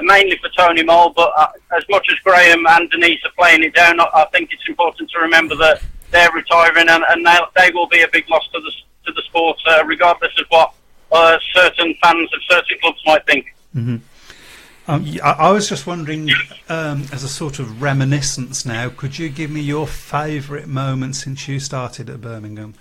mainly for Tony Mole. But as much as Graham and Denise are playing it down, I think it's important to remember that they're retiring, and they will be a big loss to the sport, regardless of what certain fans of certain clubs might think. I was just wondering, as a sort of reminiscence now, could you give me your favourite moment since you started at Birmingham?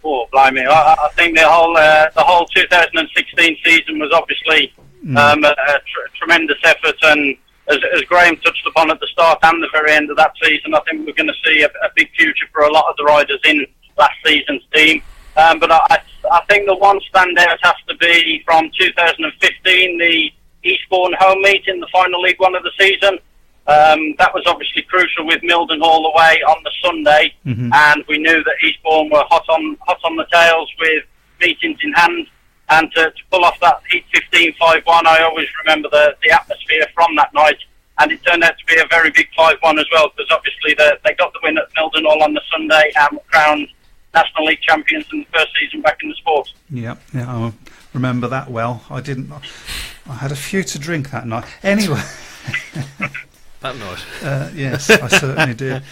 Oh, blimey! I think the whole 2016 season was obviously a tremendous effort, and as Graham touched upon at the start and the very end of that season, I think we're going to see a big future for a lot of the riders in last season's team. But I think the one standout has to be from 2015, the Eastbourne home meet in the final League One of the season. That was obviously crucial with Mildenhall away on the Sunday, and we knew that Eastbourne were hot on the tails with meetings in hand. And to pull off that Heat 15-5-1, I always remember the atmosphere from that night, and it turned out to be a very big 5-1 as well, because obviously they got the win at Mildenhall on the Sunday and were crowned National League champions in the first season back in the sport. Yeah, I remember that well. I had a few to drink that night. Anyway. That night. Yes, I certainly did.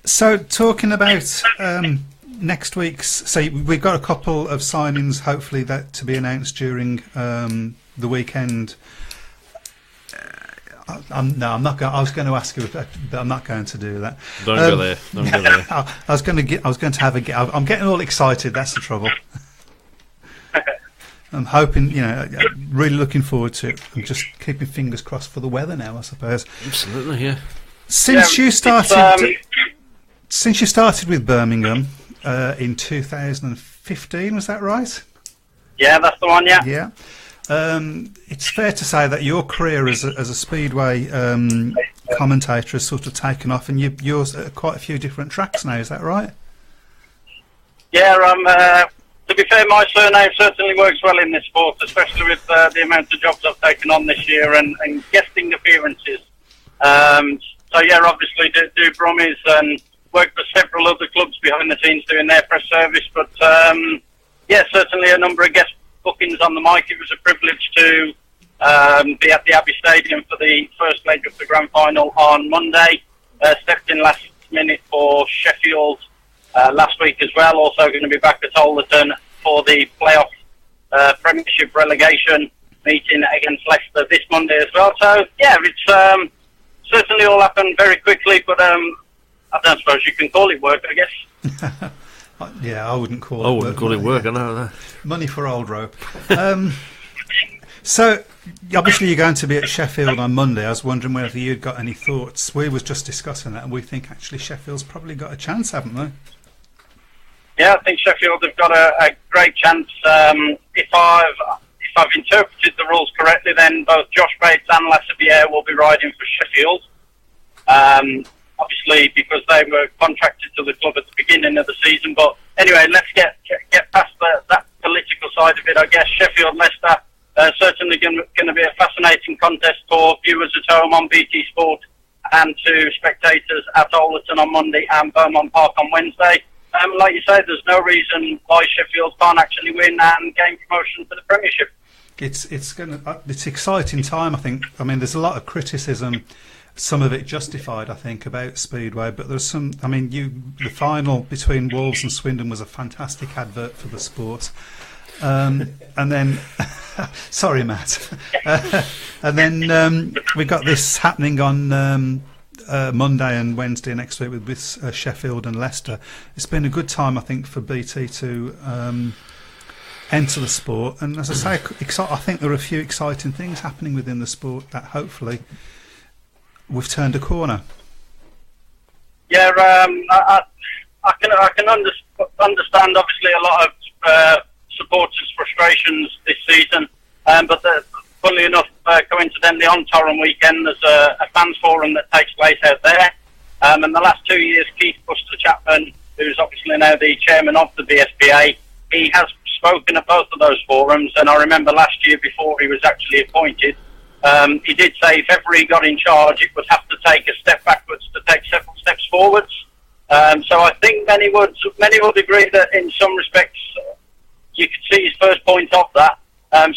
So, talking about next week's... So, we've got a couple of signings, hopefully, that to be announced during the weekend. I'm not going. I was going to ask you, but I'm not going to do that. Don't go there. Don't go there. I was going to have a. I'm getting all excited. That's the trouble. I'm hoping, really looking forward to it. I'm just keeping fingers crossed for the weather now, I suppose. Absolutely, yeah. Since you started with Birmingham in 2015, was that right? Yeah, that's the one. Yeah. Yeah. It's fair to say that your career as a Speedway commentator has sort of taken off, and you're at quite a few different tracks now. Is that right? Yeah, to be fair, my surname certainly works well in this sport, especially with the amount of jobs I've taken on this year and guesting appearances. So yeah, obviously do Brummies and work for several other clubs behind the scenes doing their press service, but yeah, certainly a number of guest bookings on the mic. It was a privilege to be at the Abbey Stadium for the first leg of the Grand Final on Monday. Stepped in last minute for Sheffield last week as well. Also going to be back at Alderton for the playoff Premiership relegation meeting against Leicester this Monday as well. So yeah, it's certainly all happened very quickly, but I don't suppose you can call it work, I guess. Yeah, I wouldn't call it work. I know that. Money for old rope. So, obviously you're going to be at Sheffield on Monday. I was wondering whether you'd got any thoughts. We was just discussing that, and we think actually Sheffield's probably got a chance, haven't they? Yeah, I think Sheffield have got a great chance. If I've interpreted the rules correctly, then both Josh Bates and Lassabier will be riding for Sheffield. Obviously, because they were contracted to the club at the beginning of the season. But anyway, let's get past that political side of it, I guess Sheffield Leicester certainly going to be a fascinating contest for viewers at home on BT Sport and to spectators at Alderton on Monday and Beaumont Park on Wednesday. Like you say, there's no reason why Sheffield can't actually win and gain promotion for the Premiership. It's exciting time, I think. I mean, there's a lot of criticism, some of it justified, I think, about Speedway, but there's some. I mean, the final between Wolves and Swindon was a fantastic advert for the sport, and then, sorry, Matt, and then we got this happening on Monday and Wednesday next week with Sheffield and Leicester. It's been a good time, I think, for BT to enter the sport, and as I say, I think there are a few exciting things happening within the sport that hopefully we've turned a corner. Yeah, I can understand obviously a lot of supporters' frustrations this season, but funnily enough, coincidentally on Torren weekend, there's a fans forum that takes place out there. And the last 2 years, Keith Buster Chapman, who's obviously now the chairman of the BSPA, he has spoken at both of those forums. And I remember last year, before he was actually appointed, he did say if ever he got in charge, it would have to take a step backwards to take several steps forwards. So I think many would agree that in some respects, you could see his first point of that.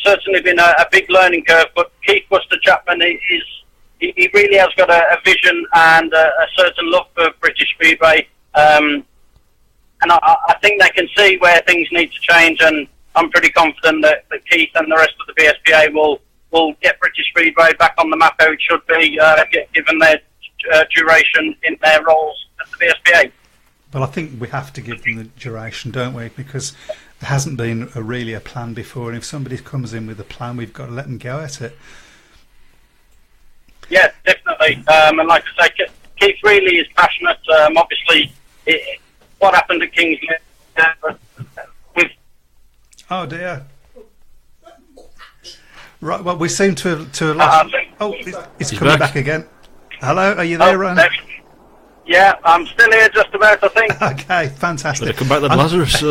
Certainly been a big learning curve, but Keith Buster Chapman he really has got a vision and a certain love for British Speedway, and I think they can see where things need to change, and I'm pretty confident that Keith and the rest of the BSPA will get British Speedway back on the map how it should be, given their duration in their roles at the BSPA. Well, I think we have to give them the duration, don't we? Because there hasn't been really a plan before, and if somebody comes in with a plan, we've got to let them go at it. Yeah, definitely. And like I say, Keith really is passionate. Obviously, what happened at Kingsley with... Oh, dear. Right, well, we seem to have lost... it's coming back again. Hello, are you there, Ryan? Yeah, I'm still here just about, I think. Okay, fantastic. Better come back then, Lazarus.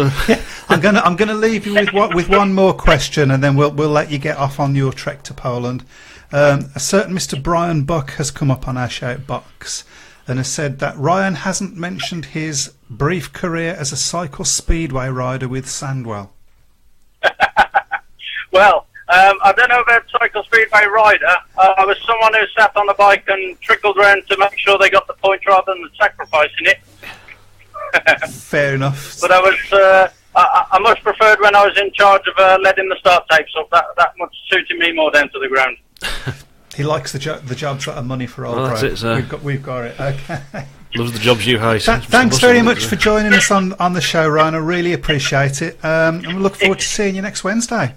I'm gonna leave you with one more question, and then we'll let you get off on your trek to Poland. A certain Mr. Brian Buck has come up on our shout box and has said that Ryan hasn't mentioned his brief career as a cycle speedway rider with Sandwell. Well, I don't know about cycle speedway rider. I was someone who sat on a bike and trickled around to make sure they got the point rather than sacrificing it. Fair enough. But I was, I much preferred when I was in charge of leading the start tapes up. That much suited me more down to the ground. He likes the jobs that are money for old that's bro. it, sir. We've got it. Okay. Loves the jobs you hate. Thanks very much for joining us on the show, Ryan. I really appreciate it. And we look forward to seeing you next Wednesday.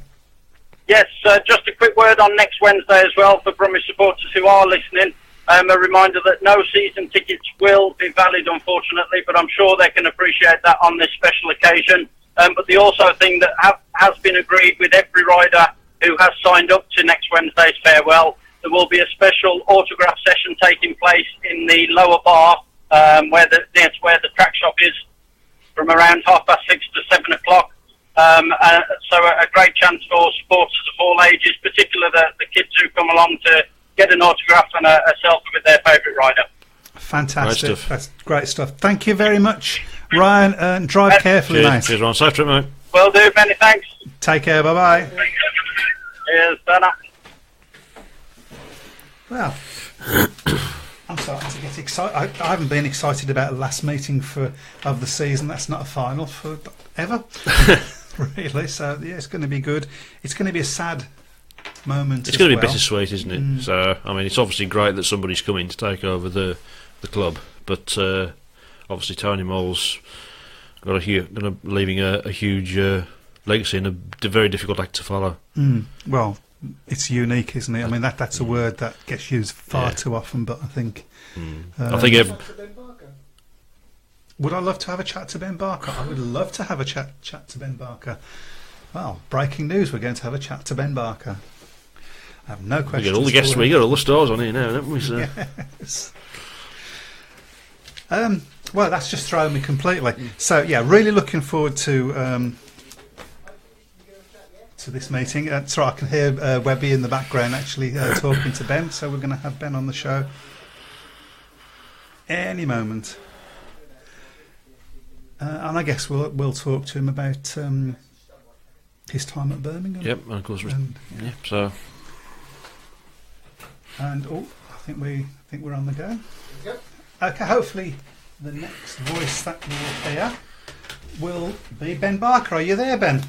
Yes, just a quick word on next Wednesday as well for Brummies supporters who are listening. A reminder that no season tickets will be valid, unfortunately, but I'm sure they can appreciate that on this special occasion. But the also thing that has been agreed with every rider who has signed up to next Wednesday's farewell, there will be a special autograph session taking place in the lower bar where the track shop is from around 6:30 to 7 o'clock. So a great chance for supporters of all ages, particularly the kids who come along to get an autograph and a selfie with their favourite rider. Fantastic. Great stuff. That's great stuff. Thank you very much, Ryan, and drive carefully, mate. Cheers, Ryan. Safe trip, mate. Will do, many thanks. Take care, bye-bye. Cheers, Dana. Well, I'm starting to get excited. I haven't been excited about the last meeting of the season. That's not a final for ever, really. So yeah, it's going to be good. It's going to be a sad moment. It's going to be bittersweet, isn't it? So I mean, it's obviously great that somebody's coming to take over the club, but obviously Tony Moll's leaving a huge legacy and a very difficult act to follow. Well, it's unique, isn't it? I mean, that's a word that gets used far too often, but I think... I think would I love to have a chat to Ben Barker? I would love to have a chat to Ben Barker. Well, breaking news, we're going to have a chat to Ben Barker. I have no questions. We got all the guests, we got all the stars on here now, don't we? So. Yes. Well, that's just thrown me completely. So, yeah, really looking forward to... to this meeting. That's right, I can hear Webby in the background actually talking to Ben, so we're going to have Ben on the show any moment. And I guess we'll talk to him about his time at Birmingham. Yep, and of course, And, yeah. So I think we're on the go. Yep. Okay, hopefully the next voice that you'll hear will be Ben Barker. Are you there, Ben?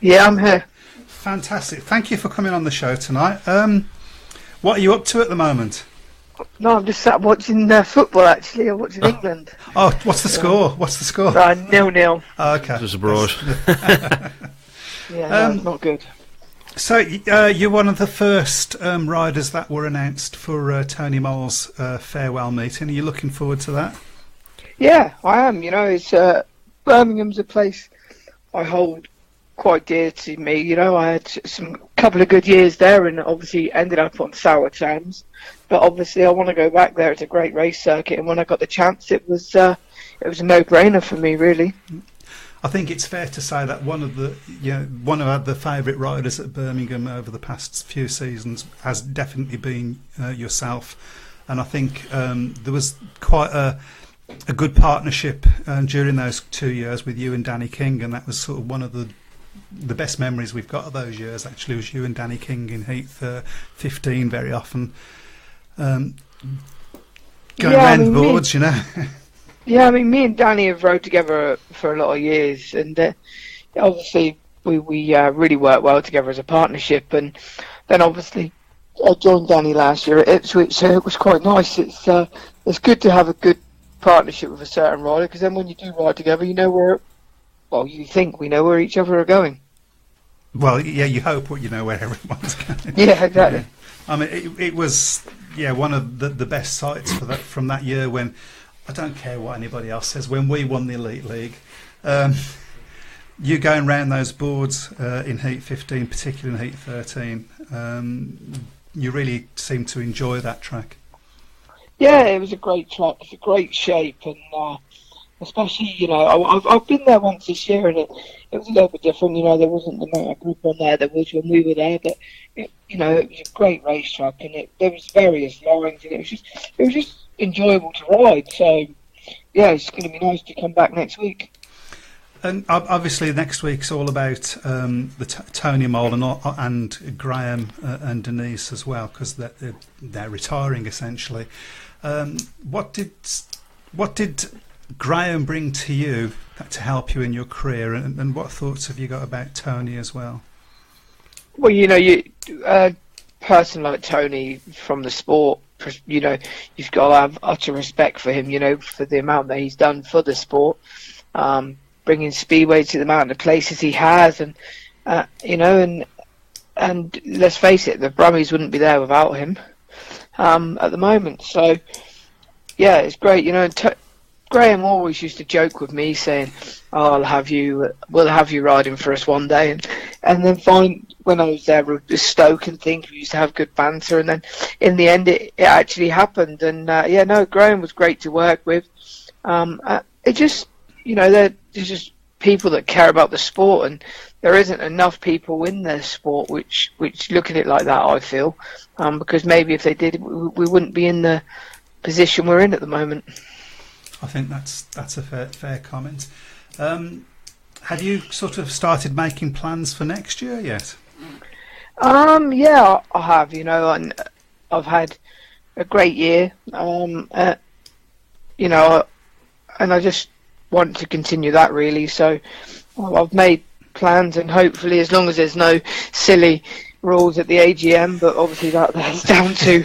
Yeah, I'm here. Fantastic. Thank you for coming on the show tonight. What are you up to at the moment? No, I'm just sat watching football, actually. I'm watching England. Oh, what's the score? What's the score? 0-0. Oh, okay. this is abroad. Yeah, no, it's not good. So you're one of the first riders that were announced for Tony Moll's farewell meeting. Are you looking forward to that? Yeah, I am. You know, it's Birmingham's a place I hold quite dear to me. You know, I had some couple of good years there, and obviously ended up on sour terms. But obviously, I want to go back there. It's a great race circuit, and when I got the chance, it was a no-brainer for me, really. I think it's fair to say that one of the favourite riders at Birmingham over the past few seasons has definitely been yourself, and I think there was quite a good partnership during those 2 years with you and Danny King, and that was sort of one of the best memories we've got of those years. Actually, was you and Danny King in Heat 15 very often, going round boards, you know. Yeah, I mean, me and Danny have rode together for a lot of years, and obviously we really work well together as a partnership. And then obviously I joined Danny last year at Ipswich, so it was quite nice. It's good to have a good partnership with a certain rider, because then when you do ride together, you know you think we know where each other are going. Well, yeah, you hope you know where everyone's going. Yeah, exactly. Yeah. I mean, it was one of the best sights from that year when. I don't care what anybody else says. When we won the Elite League, you going round those boards in Heat 15, particularly in Heat 13, you really seemed to enjoy that track. Yeah, it was a great track. It's a great shape, and especially, you know, I've been there once this year, and it was a little bit different. You know, there wasn't the amount of group on there was when we were there, but it was a great racetrack, and there was various lines, and it was just enjoyable to ride. So yeah, it's going to be nice to come back next week. And obviously next week's all about Tony Moll and Graham and Denise as well, because they're retiring essentially. What did Graham bring to you to help you in your career, and what thoughts have you got about Tony as well? Well, you know, a person like Tony from the sport, you know, you've got to have utter respect for him, you know, for the amount that he's done for the sport, bringing Speedway to the amount of places he has, and you know, and let's face it, the Brummies wouldn't be there without him at the moment. So yeah, it's great, you know. Graham always used to joke with me, saying, "Oh, we'll have you riding for us one day," and then when I was there with Stoke and things, we used to have good banter, and then in the end it actually happened. And Graham was great to work with. It just, you know, there's just people that care about the sport, and there isn't enough people in the sport which look at it like that, I feel, because maybe if they did, we wouldn't be in the position we're in at the moment. I think that's a fair comment. Have you sort of started making plans for next year yet? Yeah, I have. You know, and I've had a great year. You know, and I just want to continue that really. So I've made plans, and hopefully, as long as there's no silly rules at the AGM, but obviously that's down to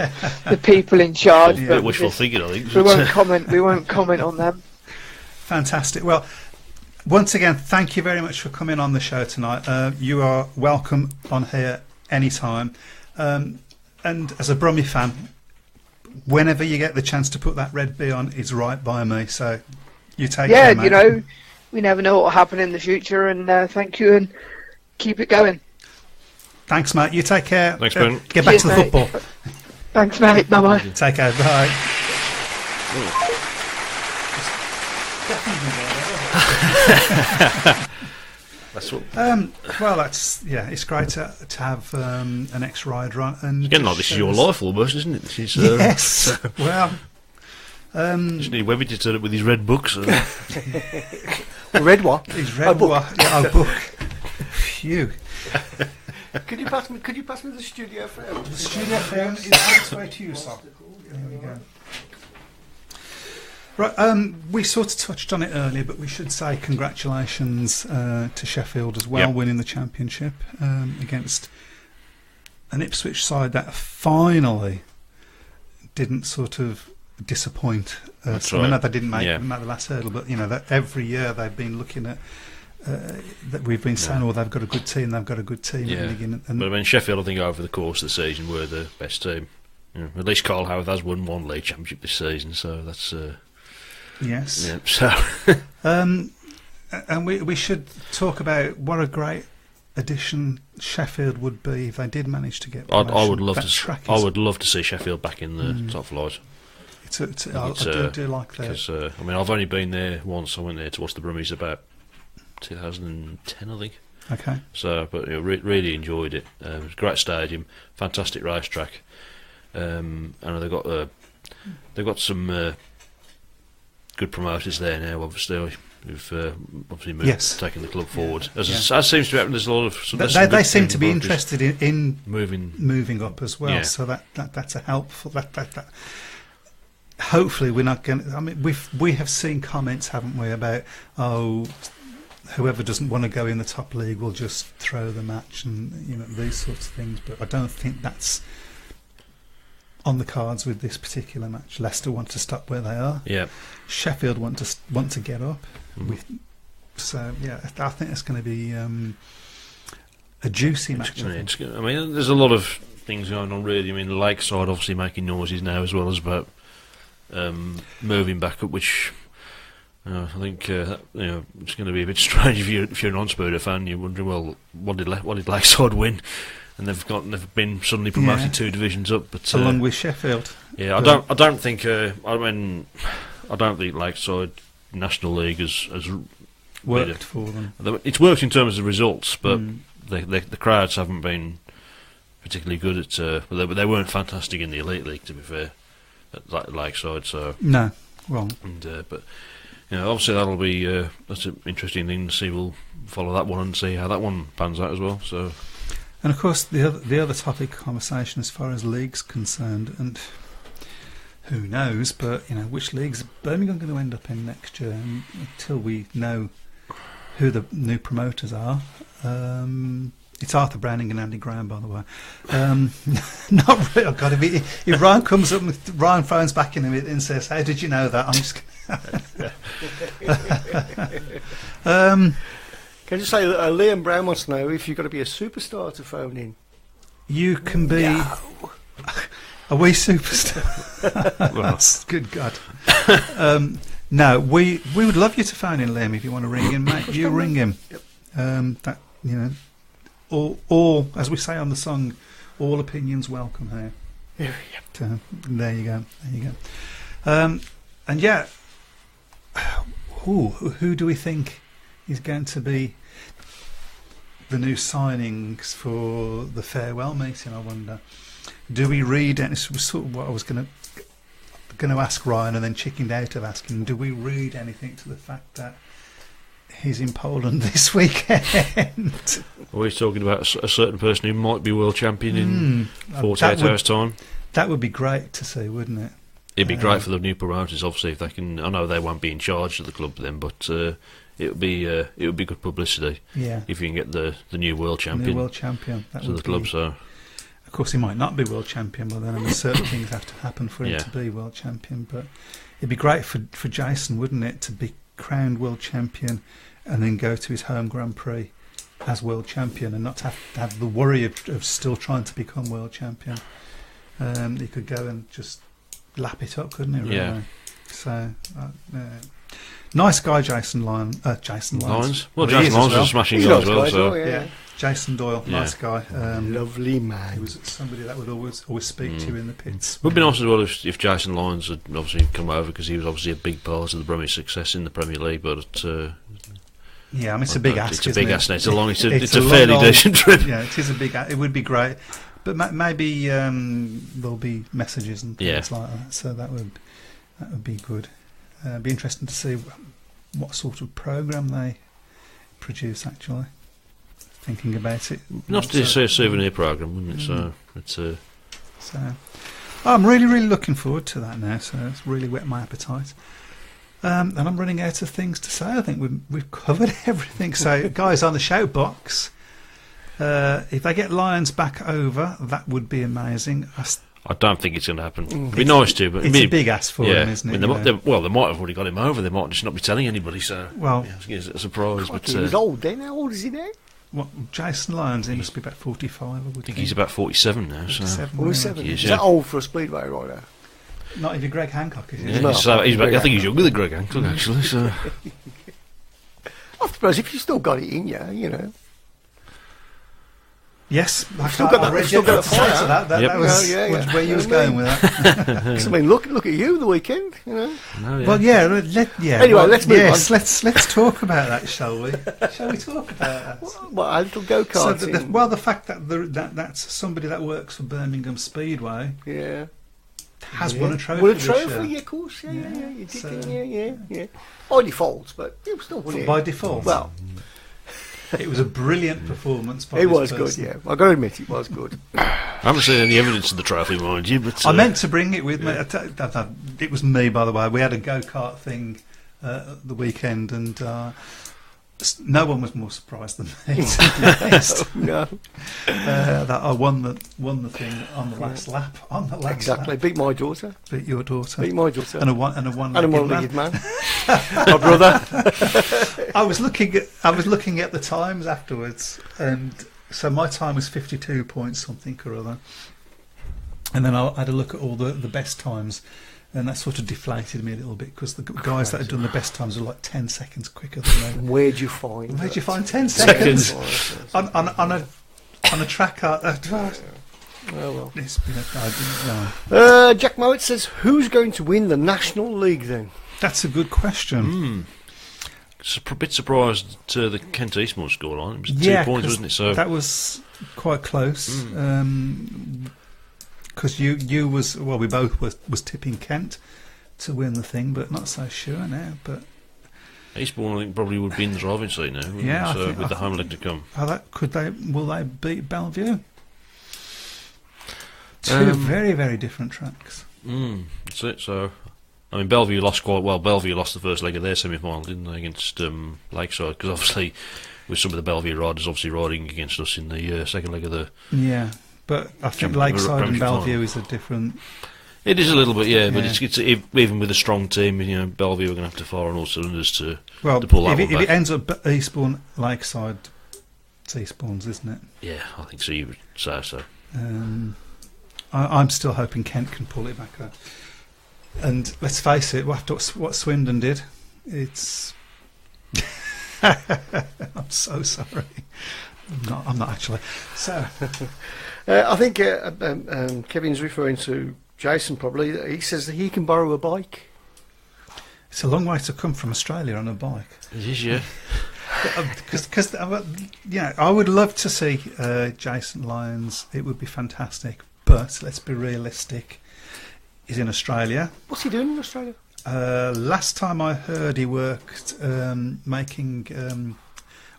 the people in charge. Yeah. But Wishful thinking, I think. We won't comment on them. Fantastic. Well, once again, thank you very much for coming on the show tonight. You are welcome on here anytime. And as a Brummie fan, whenever you get the chance to put that red B on, is right by me. So you take care, mate. You know, we never know what will happen in the future, and thank you, and keep it going. Thanks, mate. You take care. Thanks, Ben. Get back Cheers, to the mate. football. Thanks, mate. Bye-bye. Take care. Bye. That's what. Well, it's great to have an ex-rider on. And Again, like this is your life almost, isn't it? This is, yes. Well, just need Webby to turn up with his red books. Red what? his red book. Book. Phew. Could you pass me the studio phone? The studio phone is on its way to you, Sol. There we go. Right, we sort of touched on it earlier, but we should say congratulations to Sheffield as well, Yep. winning the championship against an Ipswich side that finally didn't sort of disappoint us. That's I know right. they didn't make Yeah. the last hurdle, but you know that every year they've been looking at that we've been saying, "Oh, they've got a good team. They've got a good team." Yeah. At the beginning, and But I mean, Sheffield, I think over the course of the season, were the best team. At least Carl Howard has won one league championship this season, so that's yes. yeah. So And we should talk about what a great addition Sheffield would be if they did manage to get promotion. I would love That to. track I is- would love to see Sheffield back in the top flight. I do like that. Because I mean, I've only been there once. I went there to watch the Brummies about 2010, I think. Okay. So, but really enjoyed it. It was a great stadium, fantastic racetrack, and they've got some good promoters there now. Obviously, who've obviously moved, Yes. taken the club forward. As Yeah. seems to happen, there's a lot of. They seem to be interested in moving. moving up as well. Yeah. So that's a helpful. That. Hopefully, we're not going. I mean, we have seen comments, haven't we, about whoever doesn't want to go in the top league will just throw the match and these sorts of things. But I don't think that's on the cards with this particular match. Leicester want to stop where they are. Yeah. Sheffield want to get up. Mm. So yeah, I think it's going to be a juicy match. I think. I mean, there's a lot of things going on, really. I mean, the Lakeside obviously making noises now, as well as about moving back up, which I think it's going to be a bit strange if you're an on-Spurder fan. You're wondering, well, what did Lakeside win? And they've been suddenly promoted 2 divisions up, but along with Sheffield. Yeah, I don't think Lakeside National League has Worked for them. It's worked in terms of results, but the crowds haven't been particularly good at. But they weren't fantastic in the Elite League, to be fair, at Lakeside. So No, wrong. and but obviously that'll be that's an interesting thing to see. We'll follow that one and see how that one pans out as well. So. And of course, the other topic of conversation as far as leagues concerned, and who knows, but which leagues is Birmingham going to end up in next year? And until we know who the new promoters are, it's Arthur Browning and Andy Graham, by the way. Not really. God, if Ryan comes up with Ryan phones back in a minute and says, "How did you know that?" I'm just. Can I just say that Liam Brown wants to know if you've got to be a superstar to phone in? You can be. Are we superstar? Well. Good God. No, we would love you to phone in, Liam, if you want to ring him, mate. You ring him. Yep. All as we say on the song, all opinions welcome here. Yeah. There you go. And yeah, who do we think is going to be the new signings for the farewell meeting? I wonder. Do we read? And this was sort of what I was going to ask Ryan, and then chickened out of asking. Do we read anything to the fact that he's in Poland this weekend? Are we talking about a certain person who might be world champion in 48 hours' time? That would be great to see, wouldn't it? It'd be great for the new promoters, obviously, if they can. I know they won't be in charge of the club then, but it would be good publicity. Yeah. If you can get the new world champion, New world champion. That to would the club. be- So Of course, he might not be world champion, but then certain things have to happen for him Yeah. to be world champion. But it'd be great for Jason, wouldn't it, to be crowned world champion and then go to his home Grand Prix as world champion and not have the worry of still trying to become world champion. He could go and just lap it up, couldn't he? Really? Yeah. So, nice guy, Jason Lyons. Well, He Jason is Lyons as is well. a smashing He's guy a as nice well. guy, So yeah. Jason Doyle, Yeah. nice guy. Lovely man. He was somebody that would always speak to you in the pits. would be nice as well if Jason Lyons had obviously come over, because he was obviously a big part of the Brummies' success in the Premier League. But Yeah, I mean, it's a big ask. It's a isn't big it? ask. It's a long. It's It's a long fairly old- decent trip. Yeah, it is a big. It would be great, but maybe there'll be messages and things like that. So that would be good. Be interesting to see what sort of program they produce. Actually, thinking about it. Not to say a souvenir program, wouldn't it? So it's So I'm really, really looking forward to that now. So it's really whet my appetite. And I'm running out of things to say. I think we've covered everything. So, guys, on the shout box, if they get Lions back over, that would be amazing. I don't think it's going to happen. It'd be nice to, but It's a big ask for them, isn't it? I mean, they might have already got him over. They might just not be telling anybody. So, Well- it's a surprise. But He's old then. How old is he now? What, Jason Lyons, he must be about 45, I would I think he's about 47 now. So. 47, Well, he's yeah. 7. He is, Is yeah. that old for a speedway rider? Not even Greg Hancock, is he? Yeah, No, so he's about, I Greg think he's younger than Greg Hancock, actually. So. I suppose if you still got it in you, you know. Yes, I still can't- got I that- read still you got that the fire. to that. Yep. That was, Yeah, yeah. was where you was I going mean- with that. 'Cause, I mean, look at you the weekend, you know. No, yeah. Well, yeah, Anyway, well, let's move yes, on. let's talk about that, shall we? Shall we talk about that? What, a little go So kart. the fact that that's somebody that works for Birmingham Speedway Yeah. has won a trophy. Won a this trophy, year. yeah, of course. Yeah, yeah, Yeah, you did, so- yeah. By default, but it was still won it. By default. Well, It was a brilliant performance. By it this was good, person. yeah. I've got to admit, it was good. I haven't seen any evidence of the trophy, mind you, but I meant to bring it with me. It was me, by the way. We had a go-kart thing the weekend, and no one was more surprised than me. To be honest. No, That I won the thing on the last lap. On the last exactly. lap, Beat my daughter. beat your daughter. Beat my daughter. and a one And a one-legged one-legged man. man. My brother. I was looking at the times afterwards, and so my time was 52 points something or other, and then I had a look at all the best times, and that sort of deflated me a little bit because the guys that had done the best times were like 10 seconds quicker than me. Where'd you find? Where'd you that? find 10 seconds Seconds. on a track? Oh well. It's been I didn't know. Jack Mowat says, "Who's going to win the National League then?" That's a good question. a bit surprised to the Kent Eastmore scoreline. It was 2 points, 'cause wasn't it? So that was quite close. Because you was we both was tipping Kent to win the thing, but not so sure now. But Eastbourne, I think, probably would be in the driving seat now. wouldn't Yeah, it? I So think- with the I home leg to come. will they beat Bellevue? Two very, very different tracks. That's it. So, I mean, Bellevue lost quite well. Bellevue lost the first leg of their semi-final, didn't they, against Lakeside? Because obviously, with some of the Bellevue riders obviously riding against us in the second leg of the. Yeah, but I think Champion- Lakeside and Premiership Bellevue final. is a different. It is a little bit, yeah, but Yeah. it's even with a strong team, you know, Bellevue are going to have to fire on all cylinders to. Well, To pull that if one it back. ends up Eastbourne Lakeside, it's Eastbourne's, isn't it? Yeah, I think so. You would say so. I'm still hoping Kent can pull it back. And let's face it, after what Swindon did, it's. I'm so sorry. I'm not actually. So I think Kevin's referring to Jason probably. He says that he can borrow a bike. it's a long way to come from Australia on a bike. It is, yeah. Because I would love to see Jason Lyons. It would be fantastic. But let's be realistic. He's in Australia. What's he doing in Australia? Last time I heard, he worked making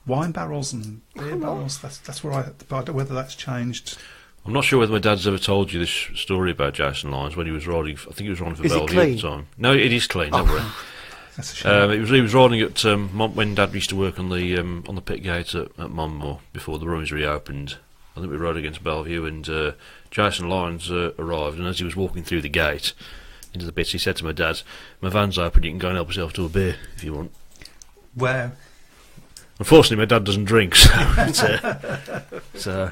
wine barrels and beer barrels. That's where whether that's changed. I'm not sure whether my dad's ever told you this story about Jason Lyons when he was riding. I think he was riding for Is it Bellevue at clean? the time. No, it is clean. Don't worry. That's a shame. He was riding at when Dad used to work on the pit gate at Monmore before the rooms reopened. I think we rode against Bellevue, and Jason Lyons arrived, and as he was walking through the gate into the pits, he said to my dad, "My van's open, you can go and help yourself to a beer if you want." Where? Unfortunately, my dad doesn't drink, so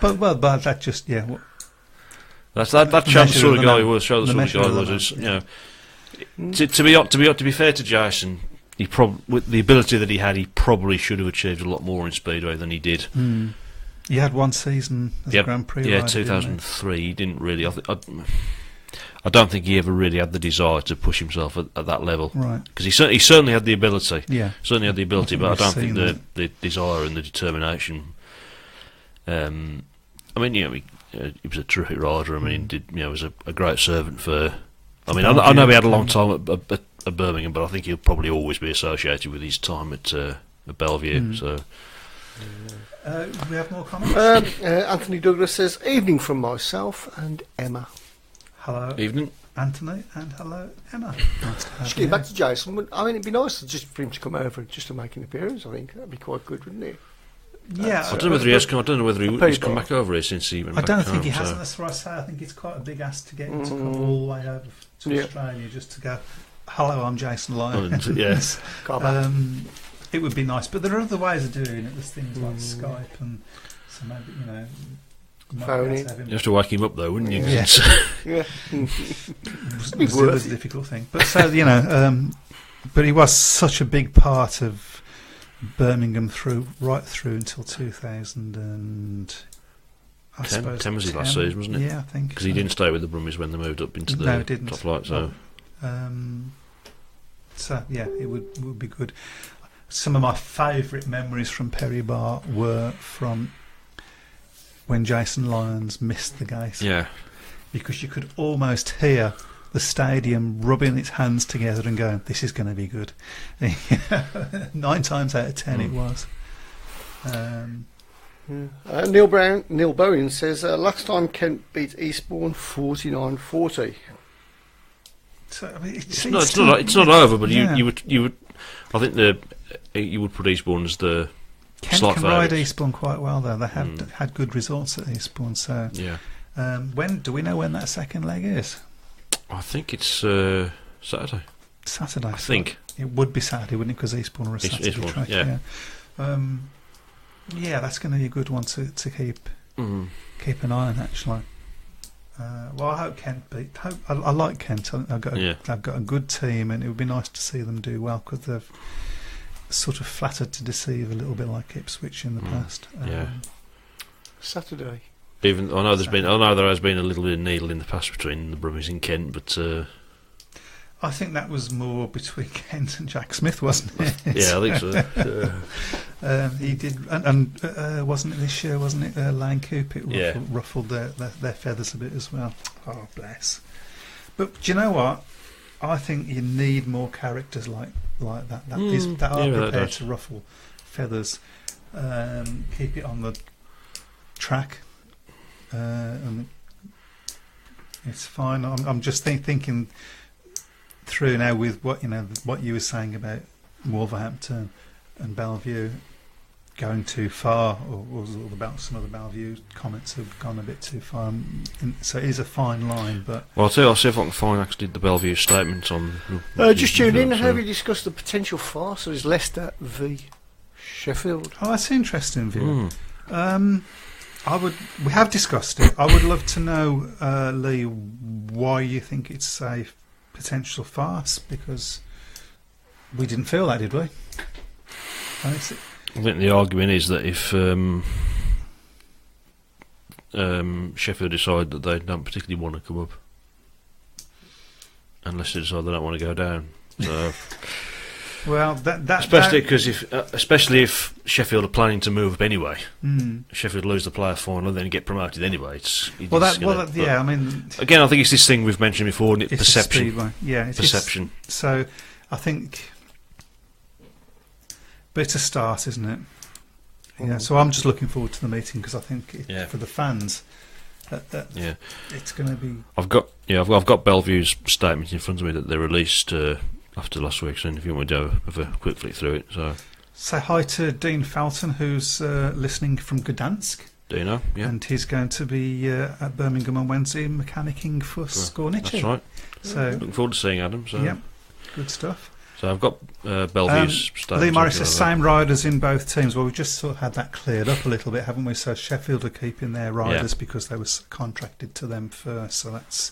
But that just that that shows the sort of guy he measure was. Shows the sort of guy he was. You know, to be fair to Jason, he with the ability that he had, he probably should have achieved a lot more in Speedway than he did. He had one season as a Grand Prix yeah, rider, didn't he? 2003. He didn't really. I don't think he ever really had the desire to push himself at that level. Right. Because he certainly had the ability. Yeah. Certainly had the ability, but I we've don't think seen the desire and the determination. I mean, he was a terrific rider. I mean, was a great servant for. I mean, I know he had a long time at Birmingham, but I think he'll probably always be associated with his time at Bellevue. So. We have more comments. Anthony Douglas says, "Evening from myself and Emma." Hello, Evening. Anthony, and hello, Emma. Nice to have Just you getting back here. to Jason. I mean, it'd be nice just for him to come over just to make an appearance. I think that'd be quite good, wouldn't it? Yeah, I don't know whether he has come. I don't know whether he's come back over here since he went I back don't home, think he so. hasn't. That's what I say. I think it's quite a big ask to get him to come all the way over to Australia just to go. Hello, I'm Jason Lyon. Yes. It would be nice, but there are other ways of doing it. There's things like Skype, and so maybe you might be able to have him. You have to wake him up though, wouldn't you? Yeah. Yeah. It was a difficult thing, but so but he was such a big part of Birmingham right through until 2000 and I suppose 10 was his last season, wasn't it? Yeah, I think because he didn't stay with the Brummies when they moved up into the top flight. So, it would be good. Some of my favourite memories from Perry Bar were from when Jason Lyons missed the gate. Yeah, because you could almost hear the stadium rubbing its hands together and going, "This is going to be good." 9 times out of 10 it was. Neil Bowen says, last time Kent beat Eastbourne 49-40. So, I mean, it's not over, but you would I think you would put Eastbourne as the Kent slight can favourites. ride Eastbourne quite well though. They have had good results at Eastbourne. So when do we know when that second leg is? I think it's Saturday. Saturday. I think it would be Saturday, wouldn't it? Because Eastbourne are a Saturday track. Yeah. That's going to be a good one to keep an eye on. Actually, I hope Kent beat. I like Kent. I've got a good team, and it would be nice to see them do well because they've sort of flattered to deceive a little bit like Ipswich in the past. Saturday. Even I know there has been a little bit of needle in the past between the Brummies and Kent, but I think that was more between Kent and Jack Smith, wasn't it? Yeah, I think so. He did, and wasn't it this year? Wasn't it Lane Coop? It ruffled their feathers a bit as well. Oh, bless! But do you know what? I think you need more characters like that. That are prepared to ruffle feathers, keep it on the track. And it's fine. I'm just thinking through now with what you were saying about Wolverhampton and Bellevue going too far, or about some of the Bellevue comments have gone a bit too far. So it is a fine line, but I'll see if I can find actually the Bellevue statement on. Just tune in. Have you discussed the potential farce as Leicester v Sheffield? Oh, that's an interesting view. We have discussed it. I would love to know, Lee, why you think it's a potential farce, because we didn't feel that, did we? I think the argument is that if Sheffield decide that they don't particularly want to come up, unless they decide they don't want to go down. So well, especially if Sheffield are planning to move up anyway, Sheffield lose the player final and then get promoted anyway. I mean, again, I think it's this thing we've mentioned before, isn't it? Perception. It's perception. So I think, but it's a start, isn't it? Yeah. So I'm just looking forward to the meeting because I think for the fans, it's going to be. I've got Bellevue's statement in front of me that they released after last week's interview. We'll have a quick flick through it. So say hi to Dean Felton, who's listening from Gdansk. Dino, yeah, and he's going to be at Birmingham on Wednesday mechanicking for Scornici. That's right. So looking forward to seeing Adam. So good stuff. So I've got Bellevue's statement. Lee Morris says same riders in both teams. Well, we've just sort of had that cleared up a little bit, haven't we? So Sheffield are keeping their riders because they were contracted to them first. So that's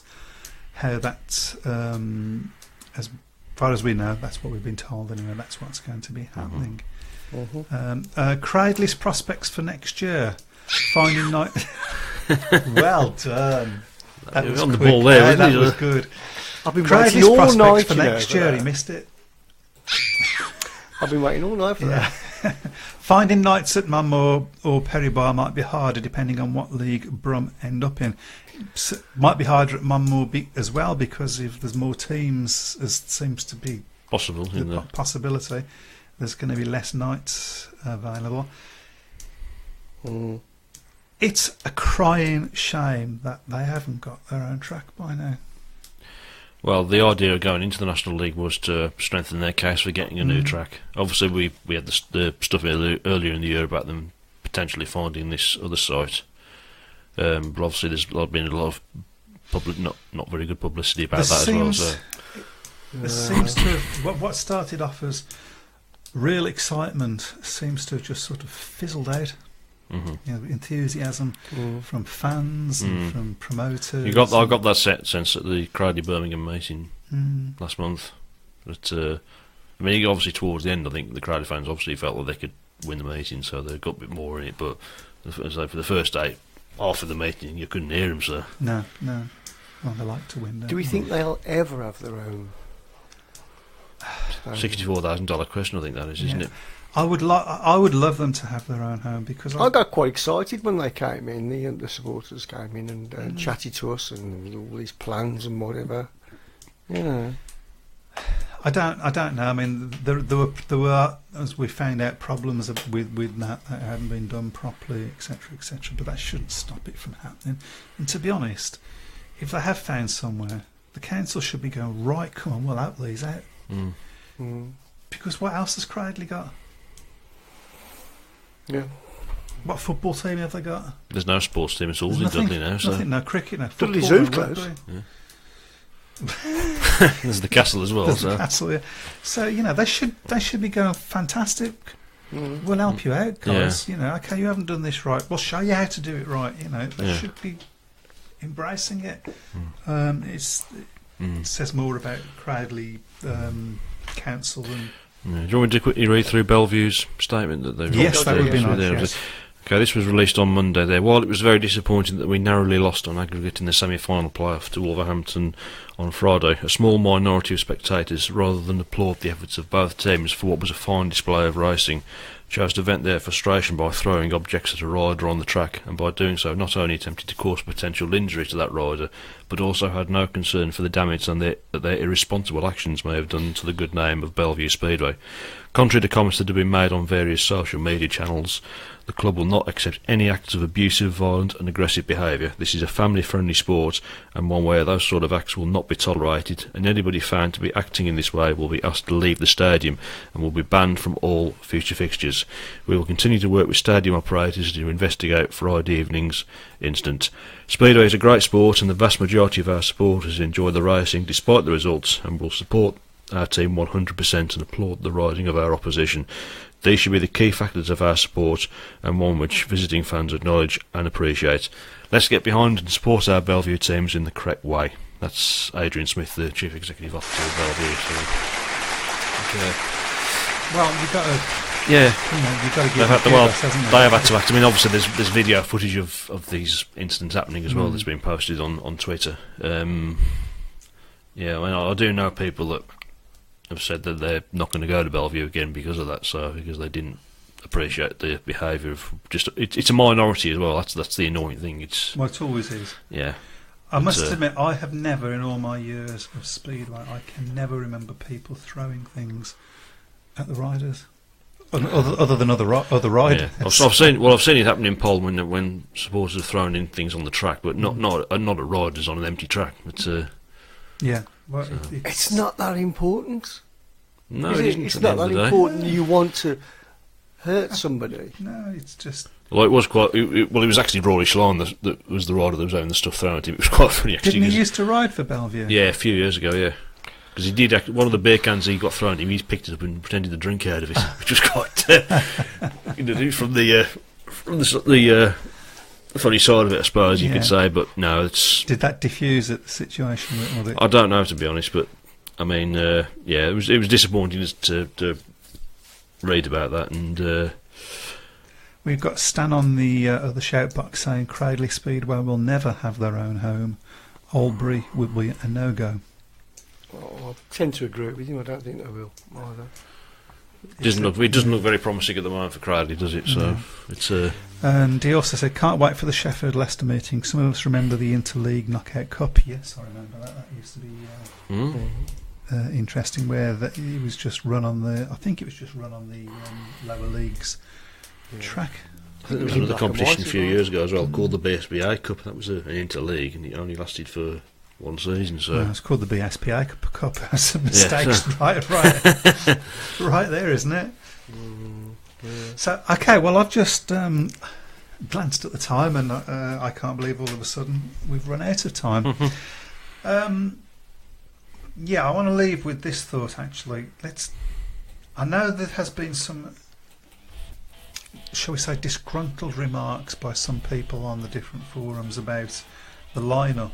how that's as far as we know, that's what we've been told anyway. That's what's going to be happening. Cradley's prospects for next year. Finding night. Well done. That was on the quick. ball there, Yeah, wasn't that he? was good. I've been Cradley's waiting all prospects night for you know, next for year. that. He missed it. I've been waiting all night for Yeah. that. Finding nights at Mum or Perry Bar might be harder depending on what league Brum end up in. Might be harder at Mum or as well because if there's more teams, as seems to be Possible. In the the, possibility, there's going to be less nights available. Mm. It's a crying shame that they haven't got their own track by now. well, the idea of going into the National League was to strengthen their case for getting a new track. Obviously, we had the stuff earlier in the year about them potentially finding this other site. But obviously, there's been a lot of public, not very good publicity about that as well. So. There seems to have, what started off as real excitement seems to have just sort of fizzled out. Mhm. You know, enthusiasm from fans and from promoters. I got that sense at the Cradley Birmingham meeting last month. But I mean, obviously towards the end, I think the Cradley fans obviously felt that they could win the meeting, so they got a bit more in it. But as I say, for the first day, half of the meeting, you couldn't hear them. So No. Well, they like to win. Don't Do we they? think they'll ever have their own? $64,000 question, I think that is, isn't Yeah. it? I would love them to have their own home because I got quite excited when they came in. The supporters came in and chatted to us and all these plans and whatever. Yeah. I don't know. I mean, there were, as we found out, problems with that hadn't been done properly, etc., etc. But that shouldn't stop it from happening. And to be honest, if they have found somewhere, the council should be going, right, come on, we'll help these out. Because what else has Cradley got? Yeah. What football team have they got? There's no sports team at all There's in nothing, Dudley now. So nothing, no cricket, no Dudley football, Zoo's no closed. rugby. there's the castle as well. There's So the castle, yeah. So they should be going fantastic. We'll help you out, guys. Yeah. Okay, you haven't done this right. We'll show you how to do it right. They Yeah. should be embracing it. It says more about Cradley Council than. Yeah. Do you want me to quickly read through Bellevue's statement that they've Yes, that would be nice. there? Yes. Okay, this was released on Monday there. While it was very disappointing that we narrowly lost on aggregate in the semi-final playoff to Wolverhampton on Friday, a small minority of spectators, rather than applaud the efforts of both teams for what was a fine display of racing, chose to vent their frustration by throwing objects at a rider on the track, and by doing so not only attempted to cause potential injury to that rider, but also had no concern for the damage that their irresponsible actions may have done to the good name of Bellevue Speedway. Contrary to comments that have been made on various social media channels, the club will not accept any acts of abusive, violent and aggressive behaviour. This is a family-friendly sport, and one where those sort of acts will not be tolerated, and anybody found to be acting in this way will be asked to leave the stadium and will be banned from all future fixtures. We will continue to work with stadium operators to investigate Friday evening's incident. Speedway is a great sport, and the vast majority of our supporters enjoy the racing despite the results, and will support our team 100% and applaud the riding of our opposition. These should be the key factors of our support, and one which visiting fans acknowledge and appreciate. Let's get behind and support our Bellevue teams in the correct way. That's Adrian Smith, the Chief Executive Officer of Bellevue. So, Well, you've got to. yeah, You've got to give they've had them to, well, kudos, hasn't they have had to act. I mean, obviously, there's video footage of these incidents happening as well that's been posted on Twitter. Yeah, I mean, I do know people that have said that they're not going to go to Bellevue again because of that. So because they didn't appreciate the behaviour of just it's a minority as well. That's the annoying thing. It's Well, it always is. yeah. I must admit, I have never, in all my years of Speedway, I can never remember people throwing things at the riders, other than other riders. Yeah. I've seen it happen in Pole when supporters have thrown in things on the track, but not at riders on an empty track. But Yeah. Well, So- It's not that important. no, Is it it? isn't. It's at the not end of that the day. important. You want to hurt somebody. no, it's just. Well, it was quite. It was actually Rory Schlein that was the rider that was having the stuff thrown at him. It was quite funny actually. Didn't he 'cause- used to ride for Bellevue? yeah, a few years ago, yeah. Because he did one of the beer cans he got thrown at him. He picked it up and pretended to drink out of it, which was quite from the funny side of it, I suppose you Yeah. could say. But no, it's. Did that diffuse at the situation? Or the, I don't know, to be honest, but I mean, yeah, it was disappointing to read about that, and We've got Stan on the other shout box saying Cradley Speedway will never have their own home. Albury would be a no-go. I tend to agree with you. I don't think they will either. It doesn't look very promising at the moment for Cradley, does it? So it's And he also said, can't wait for the Sheffield-Leicester meeting. Some of us remember the Interleague Knockout Cup. Yes, I remember that. That used to be interesting, where it was just run on the... I think it was just run on the lower leagues track. I think there was another competition a few years ago as well called the BSBA Cup. That was an interleague, and it only lasted for one season. So it's called the BSPA Cup. Some mistakes, right there, isn't it? So okay, well, I've just glanced at the time, and I can't believe all of a sudden we've run out of time. Yeah, I want to leave with this thought. Actually, I know there has been some, shall we say, disgruntled remarks by some people on the different forums about the lineup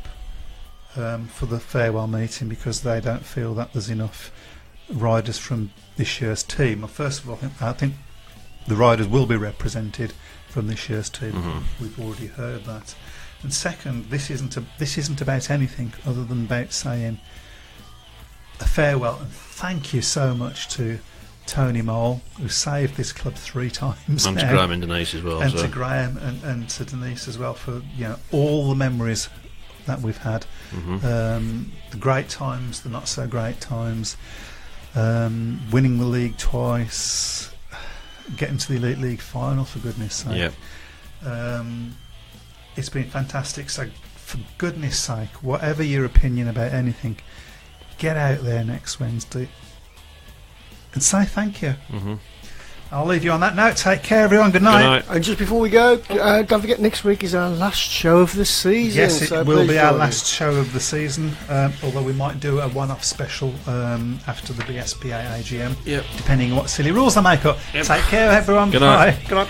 for the farewell meeting, because they don't feel that there's enough riders from this year's team. Well, first of all, I think the riders will be represented from this year's team. We've already heard that. And second, this isn't about anything other than about saying a farewell and thank you so much to Tony Mole, who saved this club 3 times, and to Graham and Denise as well, and to Graham and to Denise as well, for all the memories that we've had, the great times, the not so great times, winning the league twice, getting to the Elite League final, for goodness sake. It's been fantastic. So for goodness sake, whatever your opinion about anything, get out there next Wednesday and say thank you. I'll leave you on that note. Take care, everyone. Good night. And just before we go, don't forget, next week is our last show of the season. Yes, it will be our last show of the season, although we might do a one-off special after the BSPA AGM, depending on what silly rules I make up. Take care, everyone. Good night. Bye. Good night.